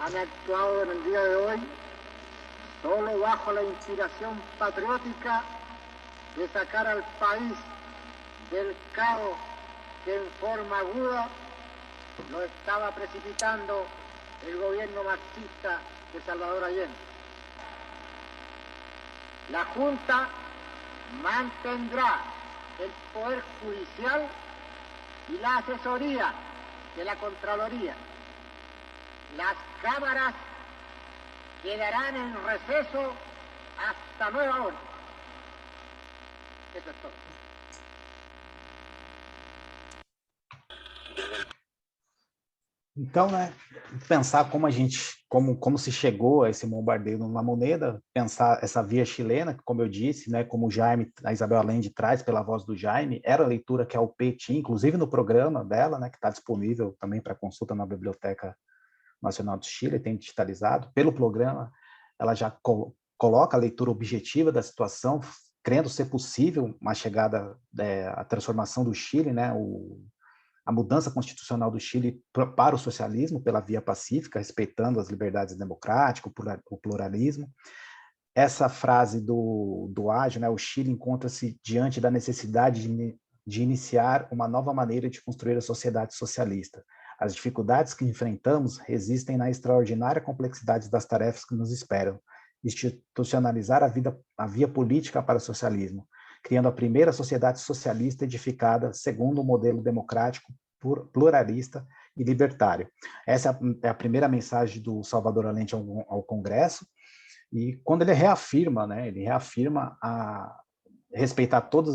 han actuado en el día de hoy solo bajo la inspiración patriótica de sacar al país del caos que en forma aguda lo estaba precipitando el gobierno marxista de Salvador Allende. La Junta mantendrá el poder judicial y la asesoría de la Contraloría. Las cámaras quedarán en receso hasta nueva orden. Eso es todo. Então, né, pensar como se chegou a esse bombardeio na Moneda, pensar essa via chilena, que, como eu disse, né, como o Jaime, a Isabel Allende traz pela voz do Jaime, era a leitura que a UP tinha, inclusive no programa dela, né, que está disponível também para consulta na Biblioteca Nacional do Chile, tem digitalizado. Pelo programa, ela já coloca a leitura objetiva da situação, crendo ser possível uma chegada, a transformação do Chile, né, a mudança constitucional do Chile para o socialismo pela via pacífica, respeitando as liberdades democráticas, o pluralismo. Essa frase do Ágio, né, o Chile encontra-se diante da necessidade de iniciar uma nova maneira de construir a sociedade socialista. As dificuldades que enfrentamos resistem na extraordinária complexidade das tarefas que nos esperam. Institucionalizar a via política para o socialismo, criando a primeira sociedade socialista edificada segundo um modelo democrático, pluralista e libertário. Essa é a primeira mensagem do Salvador Allende ao Congresso, e quando ele reafirma, né, respeitar toda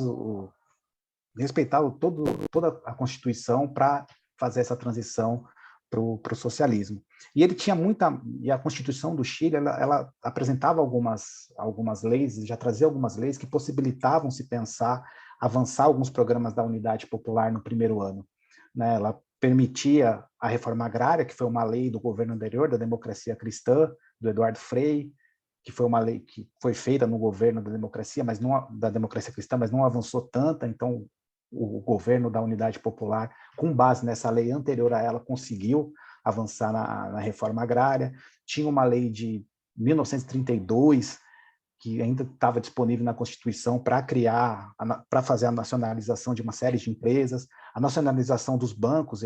a Constituição para fazer essa transição para o socialismo. E ele tinha e a Constituição do Chile, ela apresentava algumas leis, já trazia algumas leis que possibilitavam se avançar alguns programas da Unidade Popular no primeiro ano, né? Ela permitia a reforma agrária, que foi uma lei do governo anterior, da democracia cristã, do Eduardo Frei, que foi uma lei que foi feita no governo da democracia cristã, mas não avançou tanto. Então o governo da Unidade Popular, com base nessa lei anterior a ela, conseguiu avançar na reforma agrária. Tinha uma lei de 1932 que ainda estava disponível na Constituição para fazer a nacionalização de uma série de empresas, a nacionalização dos bancos.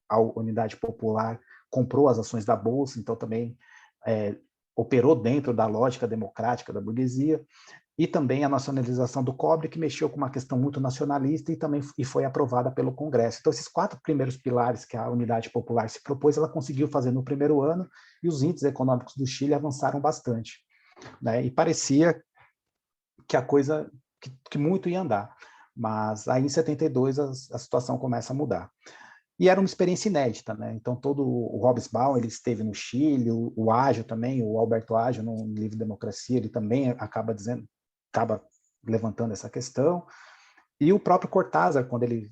A Unidade Popular comprou as ações da Bolsa, então também operou dentro da lógica democrática da burguesia, e também a nacionalização do cobre, que mexeu com uma questão muito nacionalista e foi aprovada pelo Congresso. Então, esses 4 primeiros pilares que a Unidade Popular se propôs, ela conseguiu fazer no primeiro ano, e os índices econômicos do Chile avançaram bastante, né? E parecia que a coisa, que muito ia andar. Mas aí, em 72, a situação começa a mudar. E era uma experiência inédita, né? Então, o Hobsbawm, ele esteve no Chile, o Ágio também, o Alberto Ágio, no livro Democracia, ele também acaba levantando essa questão. E o próprio Cortázar, quando ele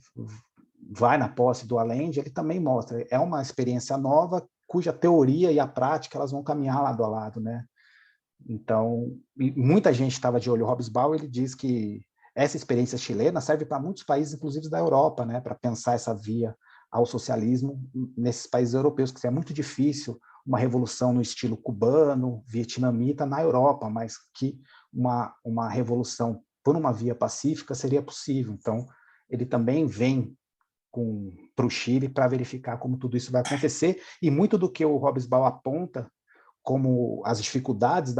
vai na posse do Allende, ele também mostra, é uma experiência nova, cuja teoria e a prática elas vão caminhar lado a lado, né? Então, muita gente estava de olho. O Hobsbawm, ele diz que essa experiência chilena serve para muitos países, inclusive da Europa, né, para pensar essa via ao socialismo nesses países europeus, que é muito difícil uma revolução no estilo cubano, vietnamita na Europa, mas que uma revolução por uma via pacífica seria possível. Então, ele também vem para o Chile para verificar como tudo isso vai acontecer, e muito do que o Hobsbawm aponta como as dificuldades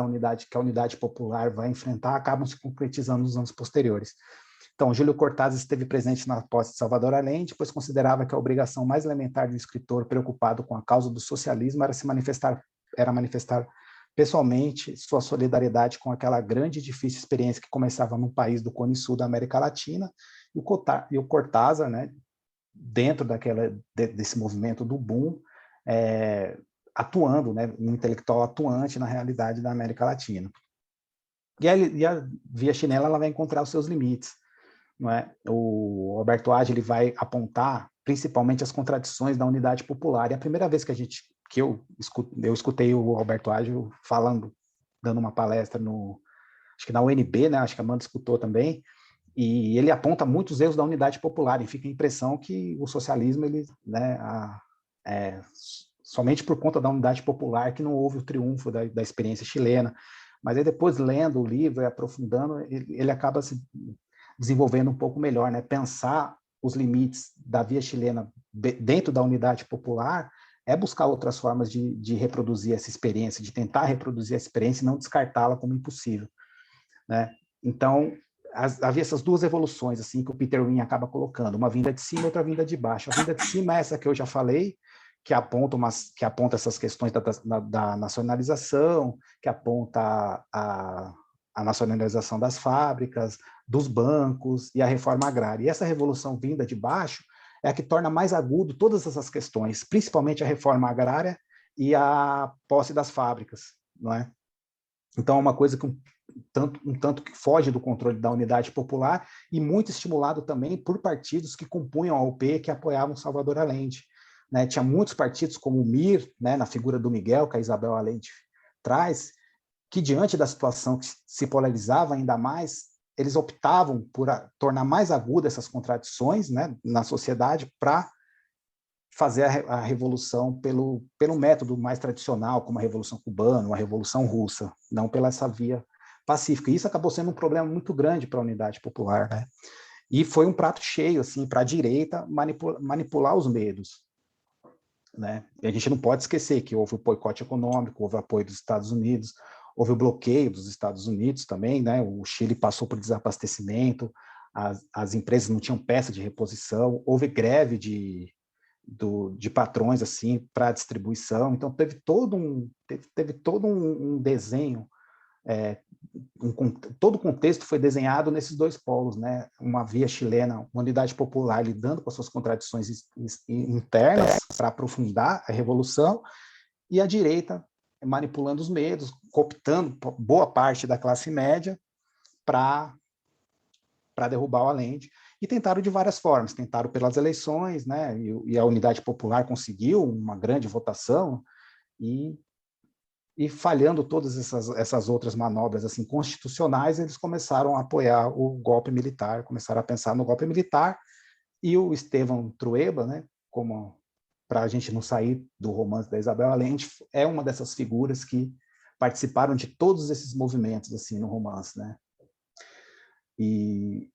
que a Unidade Popular vai enfrentar acabam se concretizando nos anos posteriores. Então, Júlio Cortázar esteve presente na posse de Salvador Allende, pois considerava que a obrigação mais elementar de um escritor preocupado com a causa do socialismo era manifestar pessoalmente sua solidariedade com aquela grande e difícil experiência que começava num país do Cone Sul da América Latina, e o Cortázar, né, dentro desse movimento do boom, atuando, né, um intelectual atuante na realidade da América Latina. E a via chilena ela vai encontrar os seus limites, não é? O Alberto Ágio ele vai apontar principalmente as contradições da Unidade Popular. E a primeira vez que eu escutei o Alberto Ágio dando uma palestra acho que na UNB, né? Acho que a Amanda escutou também, e ele aponta muitos erros da Unidade Popular, e fica a impressão que o socialismo, ele, né, somente por conta da Unidade Popular que não houve o triunfo da experiência chilena. Mas aí depois, lendo o livro e aprofundando, ele acaba se desenvolvendo um pouco melhor, né? Pensar os limites da via chilena dentro da Unidade Popular é buscar outras formas de reproduzir essa experiência, de tentar reproduzir essa experiência e não descartá-la como impossível, né? Então, havia essas duas evoluções assim que o Peter Wynne acaba colocando, uma vinda de cima e outra vinda de baixo. A vinda de cima é essa que eu já falei, que aponta essas questões da nacionalização, que aponta a nacionalização das fábricas, dos bancos e a reforma agrária. E essa revolução vinda de baixo é a que torna mais agudo todas essas questões, principalmente a reforma agrária e a posse das fábricas, não é? Então, é uma coisa que um tanto que foge do controle da Unidade Popular, e muito estimulado também por partidos que compunham a UP, que apoiavam Salvador Allende, né? Tinha muitos partidos, como o MIR, né, na figura do Miguel, que a Isabel Allende traz, que diante da situação que se polarizava ainda mais, eles optavam por tornar mais agudas essas contradições, né, na sociedade, para fazer a revolução pelo método mais tradicional, como a Revolução Cubana, a Revolução Russa, não pela essa via pacífica. E isso acabou sendo um problema muito grande para a unidade popular, né? E foi um prato cheio, assim, para a direita manipular os medos, né? E a gente não pode esquecer que houve o boicote econômico, houve o apoio dos Estados Unidos, houve o bloqueio dos Estados Unidos também, né? O Chile passou por desabastecimento, as empresas não tinham peça de reposição, houve greve de patrões assim para distribuição. Então teve todo um desenho, todo o contexto foi desenhado nesses dois polos, né? Uma via chilena, uma unidade popular lidando com as suas contradições internas para aprofundar a revolução, e a direita manipulando os medos, cooptando boa parte da classe média para derrubar o Allende. E tentaram de várias formas, tentaram pelas eleições, né? E a Unidade Popular conseguiu uma grande votação, e falhando todas essas outras manobras assim, constitucionais, eles começaram a apoiar o golpe militar, começaram a pensar no golpe militar, e o Esteban Trueba, né, como para a gente não sair do romance da Isabel Allende, é uma dessas figuras que participaram de todos esses movimentos assim, no romance, né? E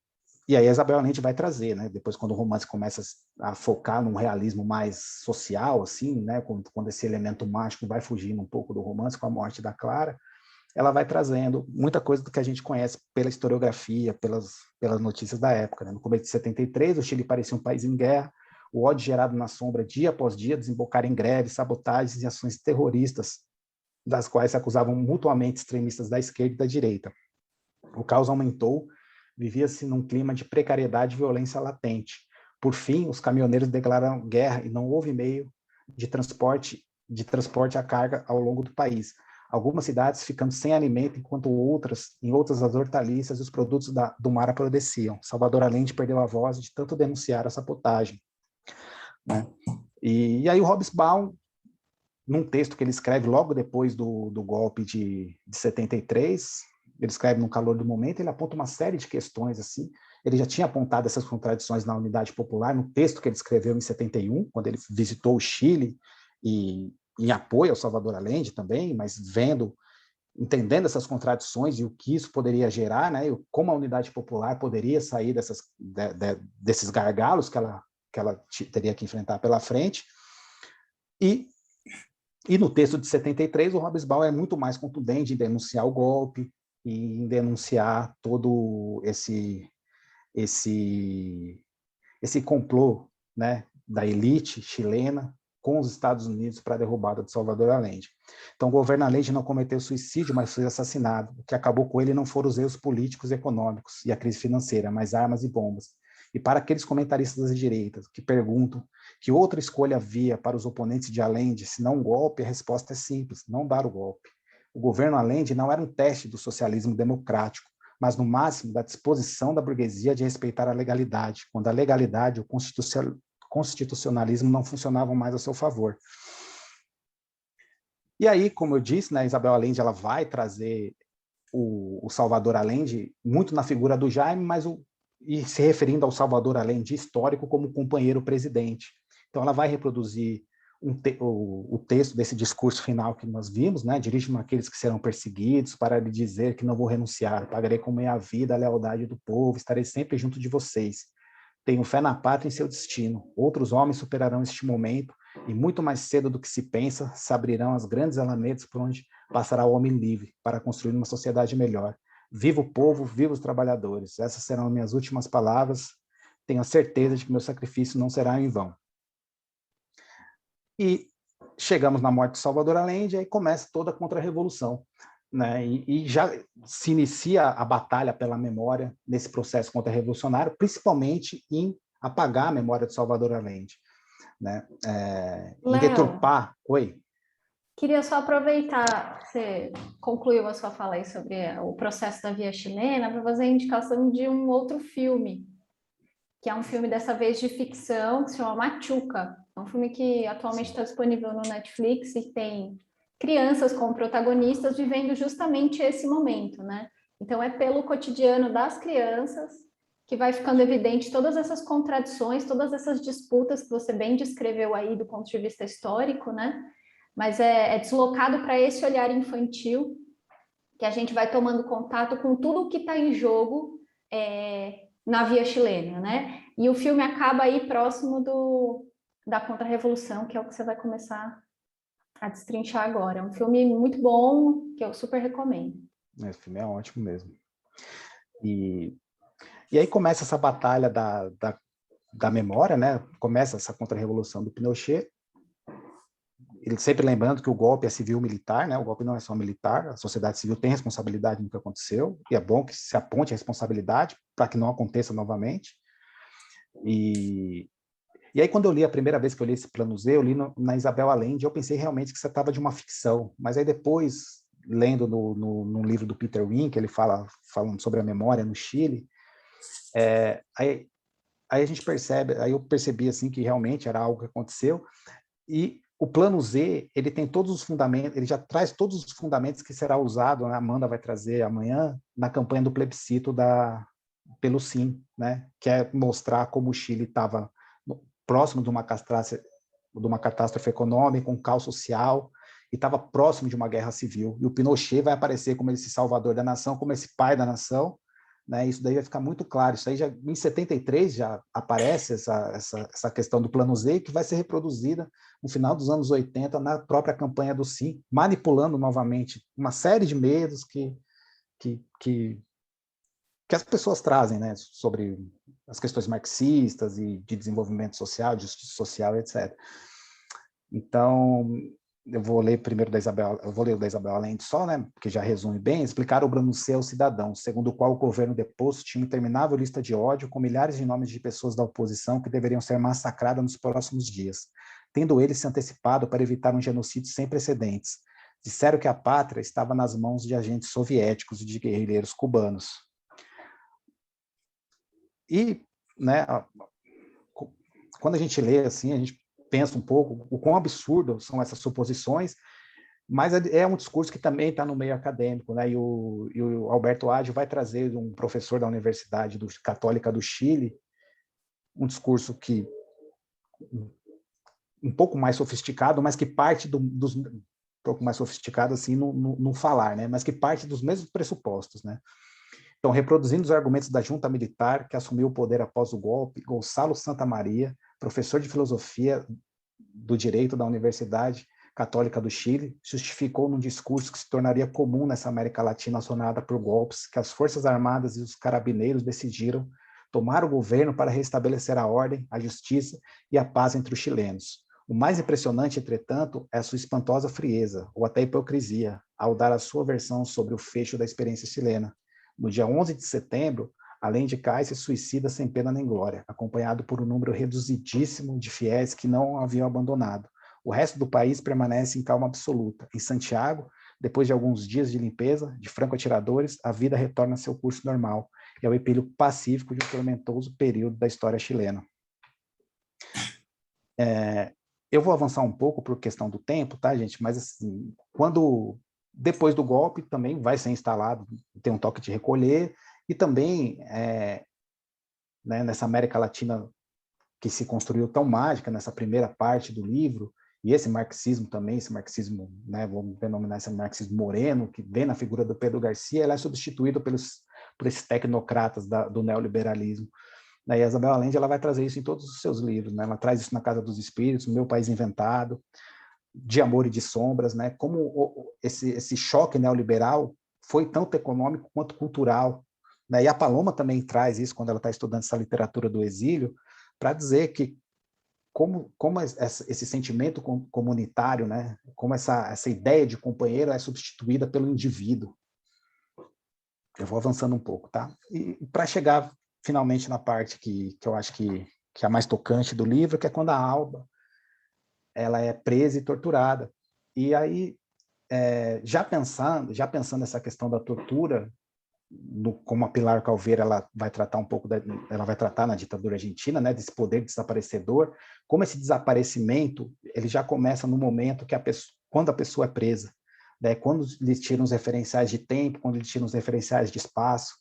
aí a Isabel Allende vai trazer, né? Depois, quando o romance começa a focar num realismo mais social, assim, né? Quando esse elemento mágico vai fugindo um pouco do romance com a morte da Clara, ela vai trazendo muita coisa do que a gente conhece pela historiografia, pelas notícias da época, né? No começo de 73, o Chile parecia um país em guerra, o ódio gerado na sombra dia após dia desembocara em greves, sabotagens e ações terroristas, das quais se acusavam mutuamente extremistas da esquerda e da direita. O caos aumentou, vivia-se num clima de precariedade e violência latente. Por fim, os caminhoneiros declararam guerra e não houve meio de transporte à carga ao longo do país. Algumas cidades ficando sem alimento, enquanto em outras as hortaliças e os produtos do mar apodreciam. Salvador Allende perdeu a voz de tanto denunciar a sabotagem, né? E aí o Hobsbawm, num texto que ele escreve logo depois do golpe de 73, ele escreve no calor do momento, ele aponta uma série de questões, assim. Ele já tinha apontado essas contradições na Unidade Popular, no texto que ele escreveu em 71, quando ele visitou o Chile, e em apoio ao Salvador Allende também, mas entendendo essas contradições e o que isso poderia gerar, né, e como a Unidade Popular poderia sair desses gargalos que ela teria que enfrentar pela frente. E no texto de 73, o Hobsbawm é muito mais contundente em denunciar o golpe, e em denunciar todo esse complô, né, da elite chilena com os Estados Unidos para a derrubada de Salvador Allende. Então, o governo Allende não cometeu suicídio, mas foi assassinado. O que acabou com ele não foram os erros políticos e econômicos e a crise financeira, mas armas e bombas. E para aqueles comentaristas das direitas que perguntam que outra escolha havia para os oponentes de Allende, se não um golpe, a resposta é simples: não dar o golpe. O governo Allende não era um teste do socialismo democrático, mas no máximo da disposição da burguesia de respeitar a legalidade, quando a legalidade e o constitucionalismo não funcionavam mais a seu favor. E aí, como eu disse, né, Isabel Allende ela vai trazer o Salvador Allende muito na figura do Jaime, e se referindo ao Salvador Allende histórico como companheiro presidente. Então ela vai reproduzir o texto desse discurso final que nós vimos, né? Dirijo-me àqueles que serão perseguidos para lhe dizer que não vou renunciar, pagarei com minha vida a lealdade do povo, estarei sempre junto de vocês. Tenho fé na pátria e em seu destino. Outros homens superarão este momento e muito mais cedo do que se pensa, se abrirão as grandes alamedas por onde passará o homem livre para construir uma sociedade melhor. Viva o povo, viva os trabalhadores. Essas serão minhas últimas palavras. Tenho a certeza de que meu sacrifício não será em vão. E chegamos na morte de Salvador Allende, e aí começa toda a contra-revolução, né? E já se inicia a batalha pela memória nesse processo contra-revolucionário, principalmente em apagar a memória de Salvador Allende, né? Em deturpar... Oi? Queria só aproveitar que você concluiu a sua fala aí sobre o processo da via chilena para fazer a indicação de um outro filme, que é um filme dessa vez de ficção, que se chama Machuca. É um filme que atualmente está disponível no Netflix e tem crianças como protagonistas vivendo justamente esse momento, né? Então, é pelo cotidiano das crianças que vai ficando evidente todas essas contradições, todas essas disputas que você bem descreveu aí do ponto de vista histórico, né? Mas é deslocado para esse olhar infantil que a gente vai tomando contato com tudo o que está em jogo na via chilena, né? E o filme acaba aí próximo da Contra-Revolução, que é o que você vai começar a destrinchar agora. É um filme muito bom, que eu super recomendo. Esse filme é ótimo mesmo. E aí começa essa batalha da memória, né? Começa essa contra-revolução do Pinochet. Ele sempre lembrando que o golpe é civil-militar, né? O golpe não é só militar, a sociedade civil tem responsabilidade no que aconteceu, e é bom que se aponte a responsabilidade para que não aconteça novamente. E aí, quando eu li a primeira vez que eu li esse Plano Z, eu li na Isabel Allende, eu pensei realmente que você estava de uma ficção, mas aí depois, lendo no livro do Peter Wink, ele falando sobre a memória no Chile, aí a gente percebe, aí eu percebi assim que realmente era algo que aconteceu, e o Plano Z, ele tem todos os fundamentos, ele já traz todos os fundamentos que será usado, né? A Amanda vai trazer amanhã, na campanha do plebiscito pelo Sim, né? Que é mostrar como o Chile estava próximo de uma catástrofe econômica, um caos social, e estava próximo de uma guerra civil. E o Pinochet vai aparecer como esse salvador da nação, como esse pai da nação, né? Isso daí vai ficar muito claro. Isso aí já em 73 já aparece essa questão do Plano Z, que vai ser reproduzida no final dos anos 80 na própria campanha do Sim, manipulando novamente uma série de medos que as pessoas trazem, né, sobre as questões marxistas e de desenvolvimento social, de justiça social, etc. Então, eu vou ler primeiro eu vou ler o da Isabel Allende só, né, porque já resume bem, explicar o Plano C aos cidadãos, segundo o qual o governo deposto tinha uma interminável lista de ódio com milhares de nomes de pessoas da oposição que deveriam ser massacradas nos próximos dias, tendo eles se antecipado para evitar um genocídio sem precedentes. Disseram que a pátria estava nas mãos de agentes soviéticos e de guerrilheiros cubanos. E, né, quando a gente lê assim, a gente pensa um pouco o quão absurdo são essas suposições, mas é um discurso que também está no meio acadêmico, né? E o Alberto Adjo vai trazer um professor da Universidade Católica do Chile, um discurso que um pouco mais sofisticado, mas que parte dos um pouco mais sofisticado assim no falar, né? Mas que parte dos mesmos pressupostos, né? Então, reproduzindo os argumentos da junta militar que assumiu o poder após o golpe, Gonçalo Santamaria, professor de filosofia do direito da Universidade Católica do Chile, justificou num discurso que se tornaria comum nessa América Latina assolada por golpes, que as Forças Armadas e os carabineiros decidiram tomar o governo para restabelecer a ordem, a justiça e a paz entre os chilenos. O mais impressionante, entretanto, é a sua espantosa frieza, ou até hipocrisia, ao dar a sua versão sobre o fecho da experiência chilena. No dia 11 de setembro, além de Cai se suicida sem pena nem glória, acompanhado por um número reduzidíssimo de fiéis que não o haviam abandonado. O resto do país permanece em calma absoluta. Em Santiago, depois de alguns dias de limpeza, de franco-atiradores, a vida retorna a seu curso normal, e ao epílogo pacífico de um tormentoso período da história chilena. Eu vou avançar um pouco por questão do tempo, tá, gente? Mas, assim, depois do golpe, também vai ser instalado, tem um toque de recolher, e também, né, nessa América Latina que se construiu tão mágica, nessa primeira parte do livro, e esse marxismo também, esse marxismo, né, vamos denominar esse marxismo moreno, que vem na figura do Pedro Garcia, ele é substituído por esses tecnocratas do neoliberalismo. E a Isabel Allende, ela vai trazer isso em todos os seus livros, né? Ela traz isso na Casa dos Espíritos, Meu País Inventado, De Amor e de Sombras, né? Como esse choque neoliberal foi tanto econômico quanto cultural, né? E a Paloma também traz isso quando ela está estudando essa literatura do exílio, para dizer que como esse sentimento comunitário, né? Como essa ideia de companheiro é substituída pelo indivíduo. Eu vou avançando um pouco, tá? E para chegar finalmente na parte que eu acho que é a mais tocante do livro, que é quando a Alba ela é presa e torturada. E aí, já pensando nessa questão da tortura, como a Pilar Calveira ela vai tratar um pouco, ela vai tratar na ditadura argentina, né, desse poder desaparecedor, como esse desaparecimento ele já começa no momento quando a pessoa é presa. né? Quando eles tiram os referenciais de tempo, quando eles tiram os referenciais de espaço,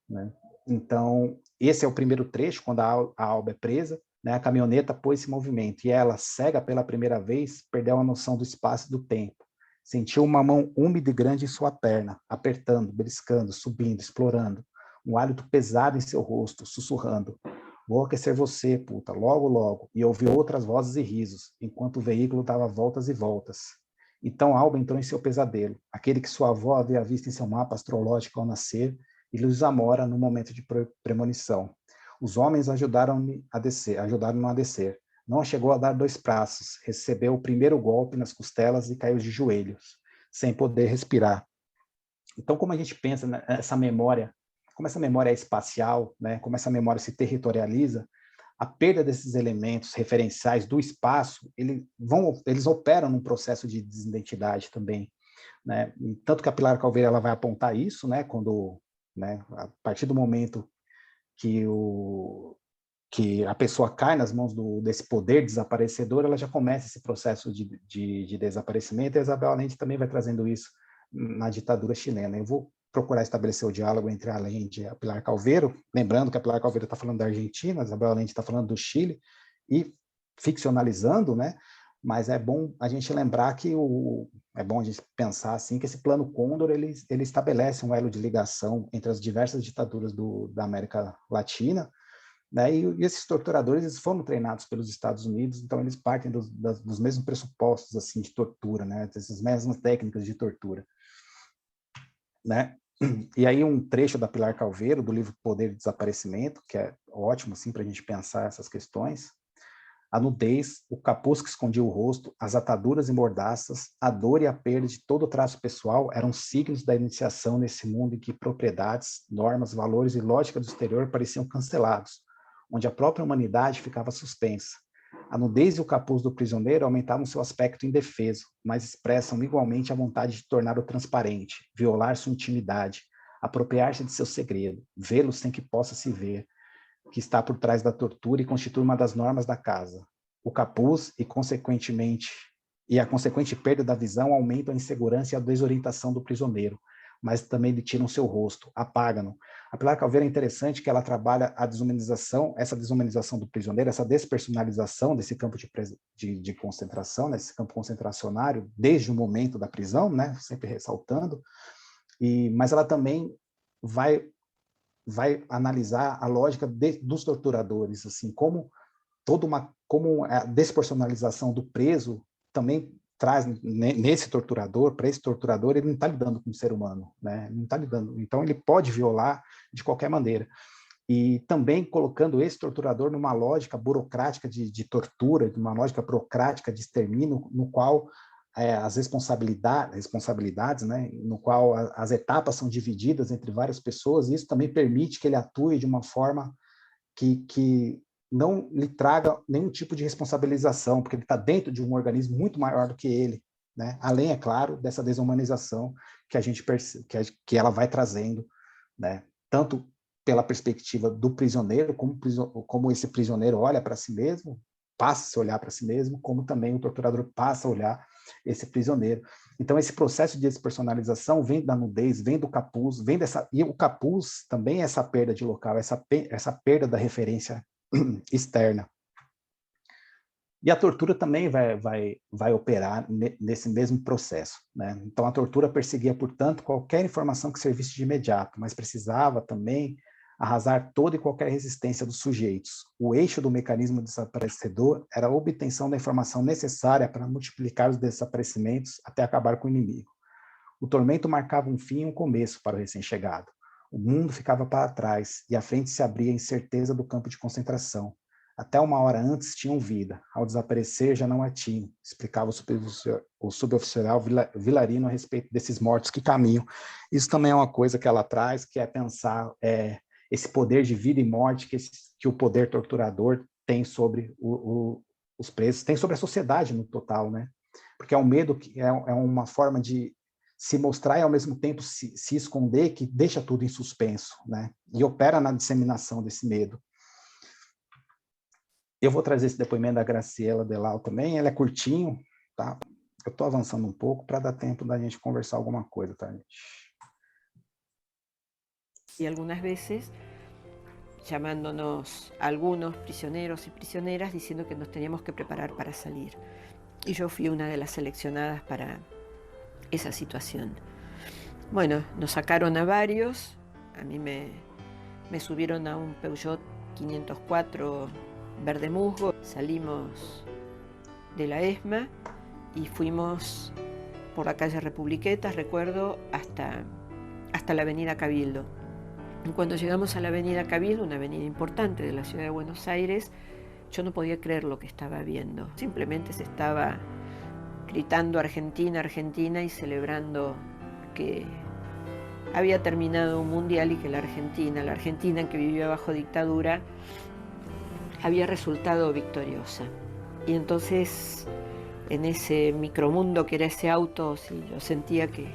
né? Então, esse é o primeiro trecho, quando a Alba é presa, né? A caminhoneta pôs-se em movimento, e ela, cega pela primeira vez, perdeu a noção do espaço e do tempo. Sentiu uma mão úmida e grande em sua perna, apertando, beliscando, subindo, explorando. Um hálito pesado em seu rosto, sussurrando: vou aquecer você, puta, logo, logo. E ouviu outras vozes e risos, enquanto o veículo dava voltas e voltas. Então Alba entrou em seu pesadelo, aquele que sua avó havia visto em seu mapa astrológico ao nascer, e Luz Amora no momento de premonição. Os homens ajudaram-no a descer. Não chegou a dar 2 passos, recebeu o primeiro golpe nas costelas e caiu de joelhos, sem poder respirar. Então, como a gente pensa nessa memória, como essa memória é espacial, né, como essa memória se territorializa, a perda desses elementos referenciais do espaço, eles operam num processo de desidentidade também, né? Tanto que a Pilar Calveira ela vai apontar isso, né, quando, né, a partir do momento que a pessoa cai nas mãos desse poder desaparecedor, ela já começa esse processo de desaparecimento, e a Isabel Allende também vai trazendo isso na ditadura chilena. Eu vou procurar estabelecer o diálogo entre a Allende e a Pilar Calveiro, lembrando que a Pilar Calveiro está falando da Argentina, a Isabel Allende está falando do Chile, e ficcionalizando, né? Mas é bom a gente lembrar que é bom a gente pensar assim que esse plano Condor ele estabelece um elo de ligação entre as diversas ditaduras da América Latina, né? E esses torturadores eles foram treinados pelos Estados Unidos, então eles partem dos mesmos pressupostos assim de tortura, né? Dessas mesmas técnicas de tortura, né? E aí um trecho da Pilar Calveiro do livro Poder e Desaparecimento, que é ótimo assim para a gente pensar essas questões. A nudez, o capuz que escondia o rosto, as ataduras e mordaças, a dor e a perda de todo o traço pessoal eram signos da iniciação nesse mundo em que propriedades, normas, valores e lógica do exterior pareciam cancelados, onde a própria humanidade ficava suspensa. A nudez e o capuz do prisioneiro aumentavam seu aspecto indefeso, mas expressam igualmente a vontade de torná-lo transparente, violar sua intimidade, apropriar-se de seu segredo, vê-lo sem que possa se ver, que está por trás da tortura e constitui uma das normas da casa. O capuz e a consequente perda da visão aumentam a insegurança e a desorientação do prisioneiro, mas também lhe tiram seu rosto, apagam-no. A Pilar Calveira é interessante que ela trabalha a desumanização, essa desumanização do prisioneiro, essa despersonalização desse campo de concentração, né, esse campo concentracionário, desde o momento da prisão, né, sempre ressaltando, mas ela também vai analisar a lógica dos torturadores, assim, como a despersonalização do preso também traz nesse torturador, para esse torturador, ele não está lidando com um ser humano, né? Não está lidando, então ele pode violar de qualquer maneira. E também colocando esse torturador numa lógica burocrática de tortura, numa lógica burocrática de extermínio, no qual as responsabilidades, né, no qual as etapas são divididas entre várias pessoas, e isso também permite que ele atue de uma forma que não lhe traga nenhum tipo de responsabilização, porque ele está dentro de um organismo muito maior do que ele, né? Além, é claro, dessa desumanização que a gente percebe, que ela vai trazendo, né? Tanto pela perspectiva do prisioneiro, como esse prisioneiro olha para si mesmo, passa a se olhar para si mesmo, como também o torturador passa a olhar esse prisioneiro. Então, esse processo de despersonalização vem da nudez, vem do capuz, e o capuz também é essa perda de local, essa perda da referência externa. E a tortura também vai operar nesse mesmo processo, né? Então, a tortura perseguia, portanto, qualquer informação que servisse de imediato, mas precisava também arrasar toda e qualquer resistência dos sujeitos. O eixo do mecanismo desaparecedor era a obtenção da informação necessária para multiplicar os desaparecimentos até acabar com o inimigo. O tormento marcava um fim e um começo para o recém-chegado. O mundo ficava para trás e a frente se abria a incerteza do campo de concentração. Até uma hora antes tinham vida, ao desaparecer já não a tinham, explicava o suboficial Vilarino a respeito desses mortos que caminham. Isso também é uma coisa que ela traz, que é pensar esse poder de vida e morte que o poder torturador tem sobre os presos, tem sobre a sociedade no total, né? Porque é um medo que é uma forma de se mostrar e ao mesmo tempo se esconder, que deixa tudo em suspenso, né? E opera na disseminação desse medo. Eu vou trazer esse depoimento da Graciela Delau também, ele é curtinho, tá? Eu estou avançando um pouco para dar tempo da gente conversar alguma coisa, tá, gente? Y algunas veces llamándonos a algunos prisioneros y prisioneras diciendo que nos teníamos que preparar para salir. Y yo fui una de las seleccionadas para esa situación. Bueno, nos sacaron a varios, a mí me subieron a un Peugeot 504 verde musgo, salimos de la ESMA y fuimos por la calle Republiquetas, recuerdo, hasta la avenida Cabildo. Y cuando llegamos a la avenida Cabildo, una avenida importante de la ciudad de Buenos Aires, yo no podía creer lo que estaba viendo. Simplemente se estaba gritando Argentina, Argentina y celebrando que había terminado un mundial y que la Argentina que vivía bajo dictadura, había resultado victoriosa. Y entonces, en ese micromundo que era ese auto, sí, yo sentía que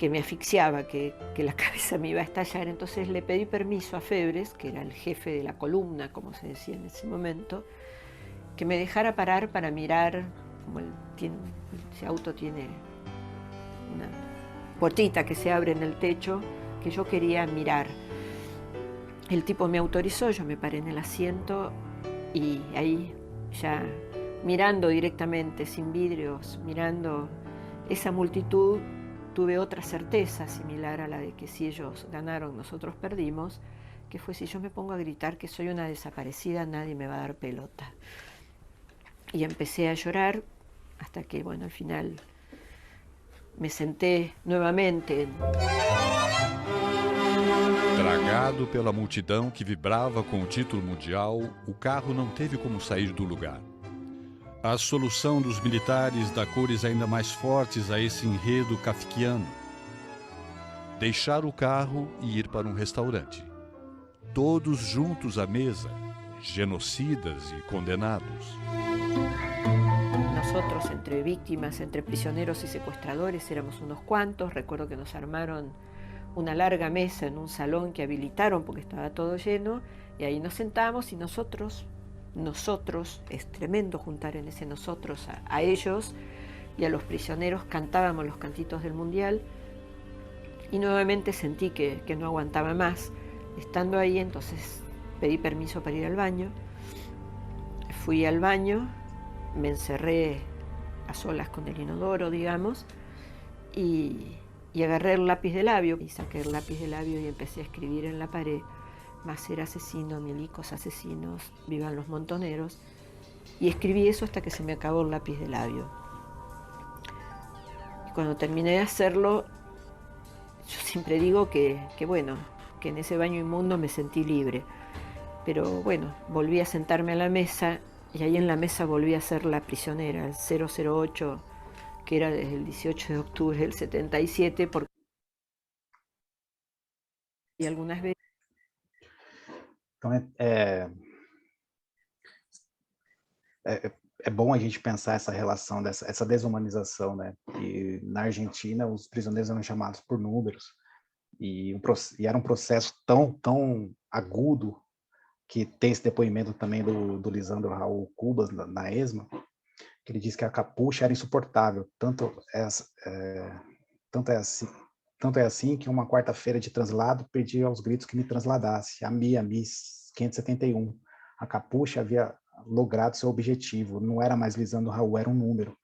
me asfixiaba, que la cabeza me iba a estallar. Entonces le pedí permiso a Febres, que era el jefe de la columna, como se decía en ese momento, que me dejara parar para mirar, como ese auto tiene una puertita que se abre en el techo, que yo quería mirar. El tipo me autorizó, yo me paré en el asiento y ahí ya mirando directamente, sin vidrios, mirando esa multitud, tuve otra certeza similar a la de que si ellos ganaron, nosotros perdimos, que fue: si yo me pongo a gritar que soy una desaparecida, nadie me va a dar pelota. Y empecé a llorar hasta que, bueno, al final me senté nuevamente. Tragado pela multidão que vibrava com o título mundial, o carro não teve como sair do lugar. A solução dos militares dá cores ainda mais fortes a esse enredo kafkiano. Deixar o carro e ir para um restaurante. Todos juntos à mesa, genocidas e condenados. Nosotros, entre víctimas, entre prisioneros y secuestradores, éramos unos cuantos. Recuerdo que nos armaron una larga mesa en un salón que habilitaron porque estaba todo lleno, y ahí nos sentamos y nosotros, es tremendo juntar en ese nosotros a ellos y a los prisioneros, cantábamos los cantitos del mundial, y nuevamente sentí que no aguantaba más. Estando ahí, entonces pedí permiso para ir al baño. Fui al baño, me encerré a solas con el inodoro, digamos, y agarré el lápiz de labio, y saqué el lápiz de labio y empecé a escribir en la pared: Macer asesino, milicos asesinos, vivan los montoneros. Y escribí eso hasta que se me acabó el lápiz de labio. Y cuando terminé de hacerlo, yo siempre digo que bueno, que en ese baño inmundo me sentí libre. Pero bueno, volví a sentarme a la mesa, y ahí en la mesa volví a ser la prisionera, el 008, que era desde el 18 de octubre del 77, porque y algunas veces. Então, é bom a gente pensar essa relação, essa desumanização, né? E na Argentina, os prisioneiros eram chamados por números, e era um processo tão agudo, que tem esse depoimento também do Lisandro Raul Cubas, na ESMA, que ele diz que a capucha era insuportável, tanto é assim que uma quarta-feira de translado pedi aos gritos que me transladasse, a Mi 571. A capucha havia logrado seu objetivo, não era mais Lisandro Raul, era um número.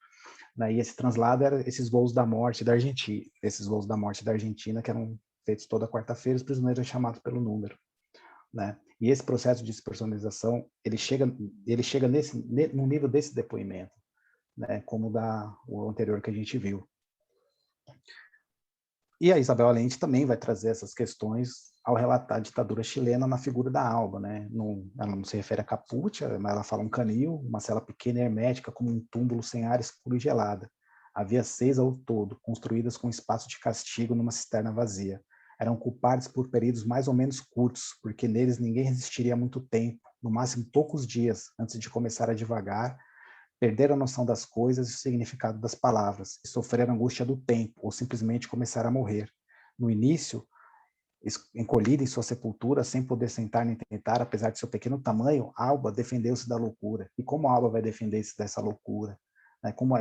E esse translado era esses voos da morte da Argentina, que eram feitos toda quarta-feira, os prisioneiros eram chamados pelo número, né? E esse processo de despersonalização, ele chega no nível desse depoimento, né, como o anterior que a gente viu. E a Isabel Allende também vai trazer essas questões ao relatar a ditadura chilena na figura da Alba, né? Ela não se refere a capucha, mas ela fala um canil, uma cela pequena e hermética, como um túmulo sem ar escuro e gelada. Havia 6 ao todo, construídas com espaço de castigo numa cisterna vazia. Eram culpados por períodos mais ou menos curtos, porque neles ninguém resistiria muito tempo, no máximo poucos dias, antes de começar a divagar, perder a noção das coisas e o significado das palavras, e sofrer a angústia do tempo, ou simplesmente começar a morrer. No início, encolhida em sua sepultura, sem poder sentar nem tentar, apesar de seu pequeno tamanho, Alba defendeu-se da loucura. E como Alba vai defender-se dessa loucura? né, como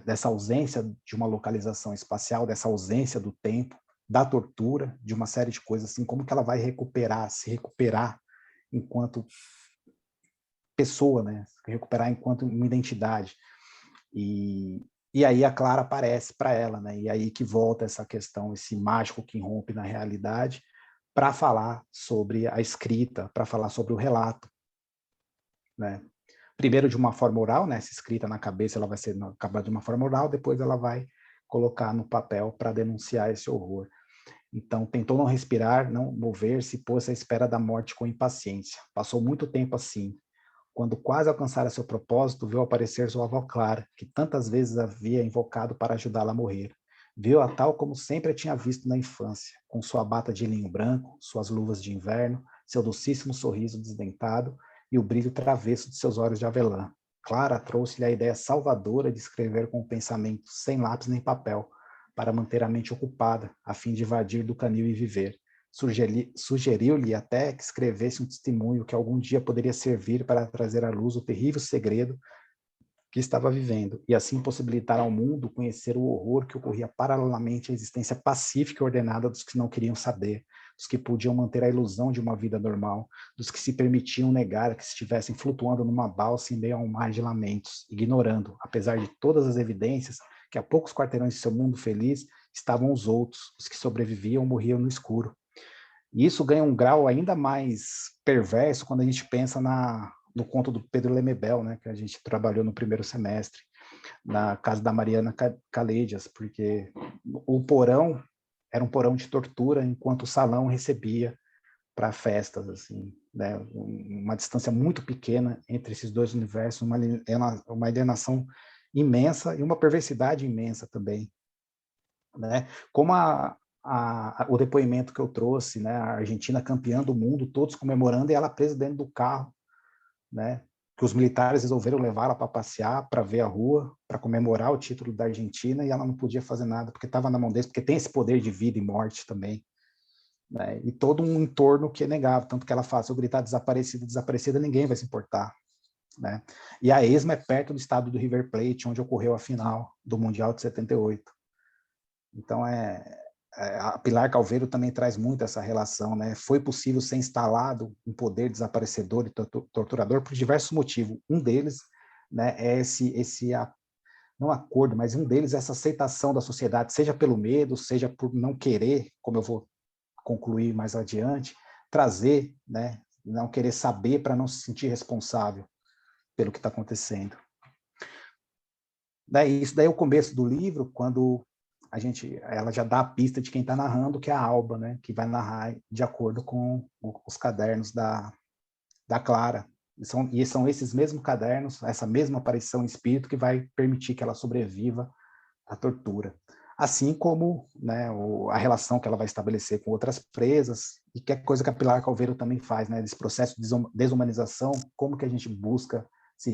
dessa ausência de uma localização espacial, dessa ausência do tempo, da tortura, de uma série de coisas assim, como que ela vai se recuperar enquanto pessoa, né, se recuperar enquanto uma identidade. E aí a Clara aparece para ela, né, e aí que volta essa questão, esse mágico que irrompe na realidade, para falar sobre a escrita, para falar sobre o relato, né? Primeiro de uma forma oral, né? Essa escrita na cabeça ela vai ser acabada de uma forma oral, depois ela vai colocar no papel para denunciar esse horror. Então, tentou não respirar, não mover-se, pôs à espera da morte com impaciência. Passou muito tempo assim. Quando quase alcançara seu propósito, viu aparecer sua avó Clara, que tantas vezes havia invocado para ajudá-la a morrer. Viu-a tal como sempre a tinha visto na infância, com sua bata de linho branco, suas luvas de inverno, seu docíssimo sorriso desdentado e o brilho travesso de seus olhos de avelã. Clara trouxe-lhe a ideia salvadora de escrever com o pensamento, sem lápis nem papel, para manter a mente ocupada, a fim de evadir do canil e viver. Sugeriu-lhe até que escrevesse um testemunho que algum dia poderia servir para trazer à luz o terrível segredo que estava vivendo, e assim possibilitar ao mundo conhecer o horror que ocorria paralelamente à existência pacífica e ordenada dos que não queriam saber, dos que podiam manter a ilusão de uma vida normal, dos que se permitiam negar que estivessem flutuando numa balsa em meio a um mar de lamentos, ignorando, apesar de todas as evidências, que a poucos quarteirões de seu mundo feliz estavam os outros, os que sobreviviam ou morriam no escuro. E isso ganha um grau ainda mais perverso quando a gente pensa no conto do Pedro Lemebel, né, que a gente trabalhou no primeiro semestre, na casa da Mariana Caledias, porque o porão era um porão de tortura, enquanto o salão recebia para festas, assim, né, uma distância muito pequena entre esses dois universos, uma alienação imensa e uma perversidade imensa também, né, como o depoimento que eu trouxe, né, a Argentina campeã do mundo, todos comemorando, e ela presa dentro do carro, né, que os militares resolveram levá-la para passear, para ver a rua, para comemorar o título da Argentina, e ela não podia fazer nada, porque estava na mão deles, porque tem esse poder de vida e morte também, né, e todo um entorno que é negável, tanto que ela fala, se eu gritar desaparecida, desaparecida, ninguém vai se importar, né, e a ESMA é perto do estado do River Plate, onde ocorreu a final do Mundial de 78. Então, a Pilar Calveiro também traz muito essa relação, né? Foi possível ser instalado um poder desaparecedor e torturador por diversos motivos. Um deles, né, é não acordo, mas um deles é essa aceitação da sociedade, seja pelo medo, seja por não querer, como eu vou concluir mais adiante, trazer, né, não querer saber para não se sentir responsável pelo que está acontecendo. Isso daí é o começo do livro, quando ela já dá a pista de quem está narrando, que é a Alba, né, que vai narrar de acordo com os cadernos da Clara. E são esses mesmos cadernos, essa mesma aparição em espírito, que vai permitir que ela sobreviva à tortura. Assim como, né, a relação que ela vai estabelecer com outras presas, e que é coisa que a Pilar Calveiro também faz, né, desse processo de desumanização, como que a gente busca se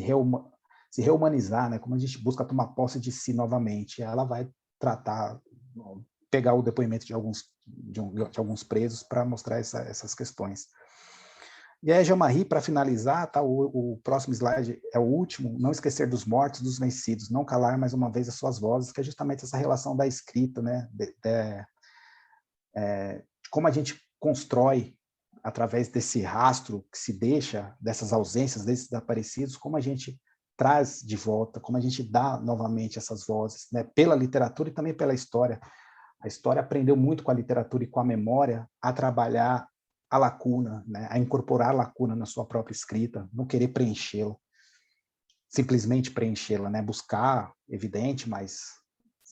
reumanizar, né, como a gente busca tomar posse de si novamente. Ela vai pegar o depoimento de alguns presos para mostrar essas questões. E aí, Jean-Marie, para finalizar, tá, o próximo slide é o último, não esquecer dos mortos, dos vencidos, não calar mais uma vez as suas vozes, que é justamente essa relação da escrita, né, de como a gente constrói, através desse rastro que se deixa, dessas ausências, desses desaparecidos, como a gente traz de volta, como a gente dá novamente essas vozes, né, pela literatura e também pela história. A história aprendeu muito com a literatura e com a memória a trabalhar a lacuna, né, a incorporar a lacuna na sua própria escrita, não querer preenchê-la, simplesmente preenchê-la, né, buscar, evidente, mas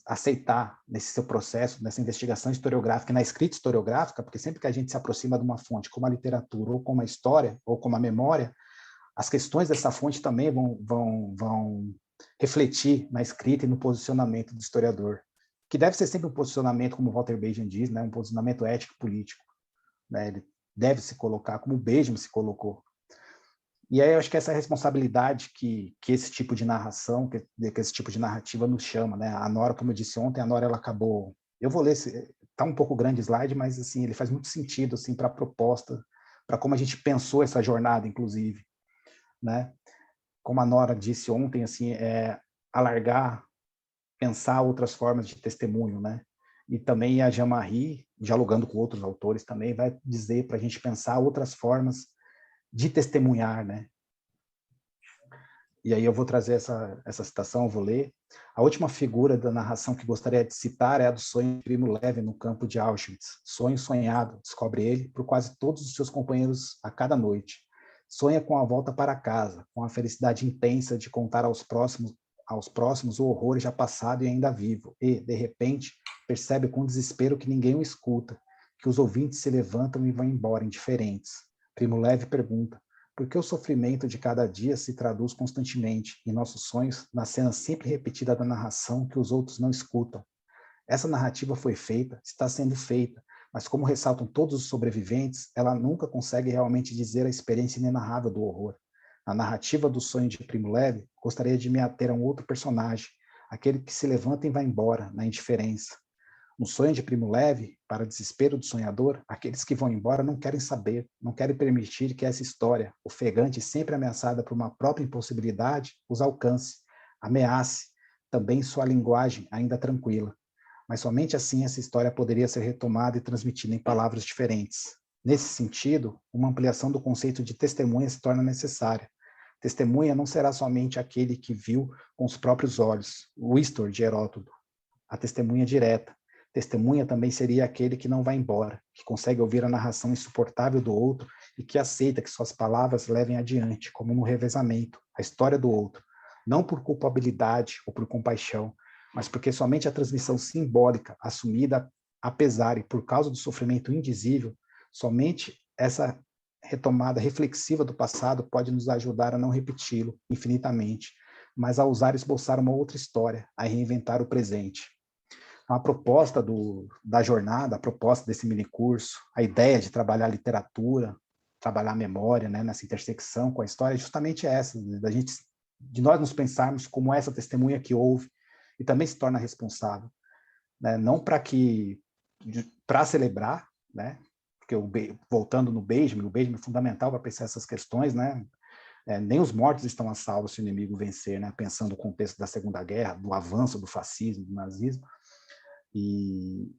aceitar nesse seu processo, nessa investigação historiográfica, na escrita historiográfica, porque sempre que a gente se aproxima de uma fonte, como a literatura, ou como a história, ou como a memória, as questões dessa fonte também vão refletir na escrita e no posicionamento do historiador, que deve ser sempre um posicionamento, como Walter Benjamin diz, né, um posicionamento ético-político, né, ele deve se colocar, como o Benjamin se colocou. E aí eu acho que essa responsabilidade que esse tipo de narração, que esse tipo de narrativa nos chama, né, a Nora, como eu disse ontem, a Nora ela acabou, eu vou ler, está um pouco grande o slide, mas assim, ele faz muito sentido assim, para a proposta, para como a gente pensou essa jornada, inclusive. Né? Como a Nora disse ontem, assim, alargar, pensar outras formas de testemunho, né? E também a Jean-Marie, dialogando com outros autores também, vai dizer para a gente pensar outras formas de testemunhar, né? E aí eu vou trazer essa citação, eu vou ler. A última figura da narração que gostaria de citar é a do sonho de Primo Levi no campo de Auschwitz. Sonho sonhado, descobre ele, por quase todos os seus companheiros a cada noite. Sonha com a volta para casa, com a felicidade intensa de contar aos próximos o horror já passado e ainda vivo. E, de repente, percebe com desespero que ninguém o escuta, que os ouvintes se levantam e vão embora indiferentes. Primo Levi pergunta: por que o sofrimento de cada dia se traduz constantemente em nossos sonhos, na cena sempre repetida da narração que os outros não escutam? Essa narrativa foi feita, está sendo feita, mas como ressaltam todos os sobreviventes, ela nunca consegue realmente dizer a experiência inenarrável do horror. Na narrativa do sonho de Primo Levi, gostaria de me ater a um outro personagem, aquele que se levanta e vai embora, na indiferença. No sonho de Primo Levi, para desespero do sonhador, aqueles que vão embora não querem saber, não querem permitir que essa história, ofegante e sempre ameaçada por uma própria impossibilidade, os alcance, ameace, também sua linguagem ainda tranquila. Mas somente assim essa história poderia ser retomada e transmitida em palavras diferentes. Nesse sentido, uma ampliação do conceito de testemunha se torna necessária. Testemunha não será somente aquele que viu com os próprios olhos, o Istor de Heródoto, a testemunha direta. Testemunha também seria aquele que não vai embora, que consegue ouvir a narração insuportável do outro e que aceita que suas palavras levem adiante, como no revezamento, a história do outro, não por culpabilidade ou por compaixão, mas porque somente a transmissão simbólica, assumida apesar e por causa do sofrimento indizível, somente essa retomada reflexiva do passado pode nos ajudar a não repeti-lo infinitamente, mas a ousar esboçar uma outra história, a reinventar o presente. A proposta da jornada, a proposta desse minicurso, a ideia de trabalhar literatura, trabalhar a memória, né, nessa intersecção com a história, é justamente essa, de nós nos pensarmos como essa testemunha que ouve e também se torna responsável, né, não para celebrar, né, porque voltando no Benjamin, o Benjamin é fundamental para pensar essas questões, né, nem os mortos estão a salvo se o inimigo vencer, né, pensando o contexto da Segunda Guerra, do avanço do fascismo, do nazismo, e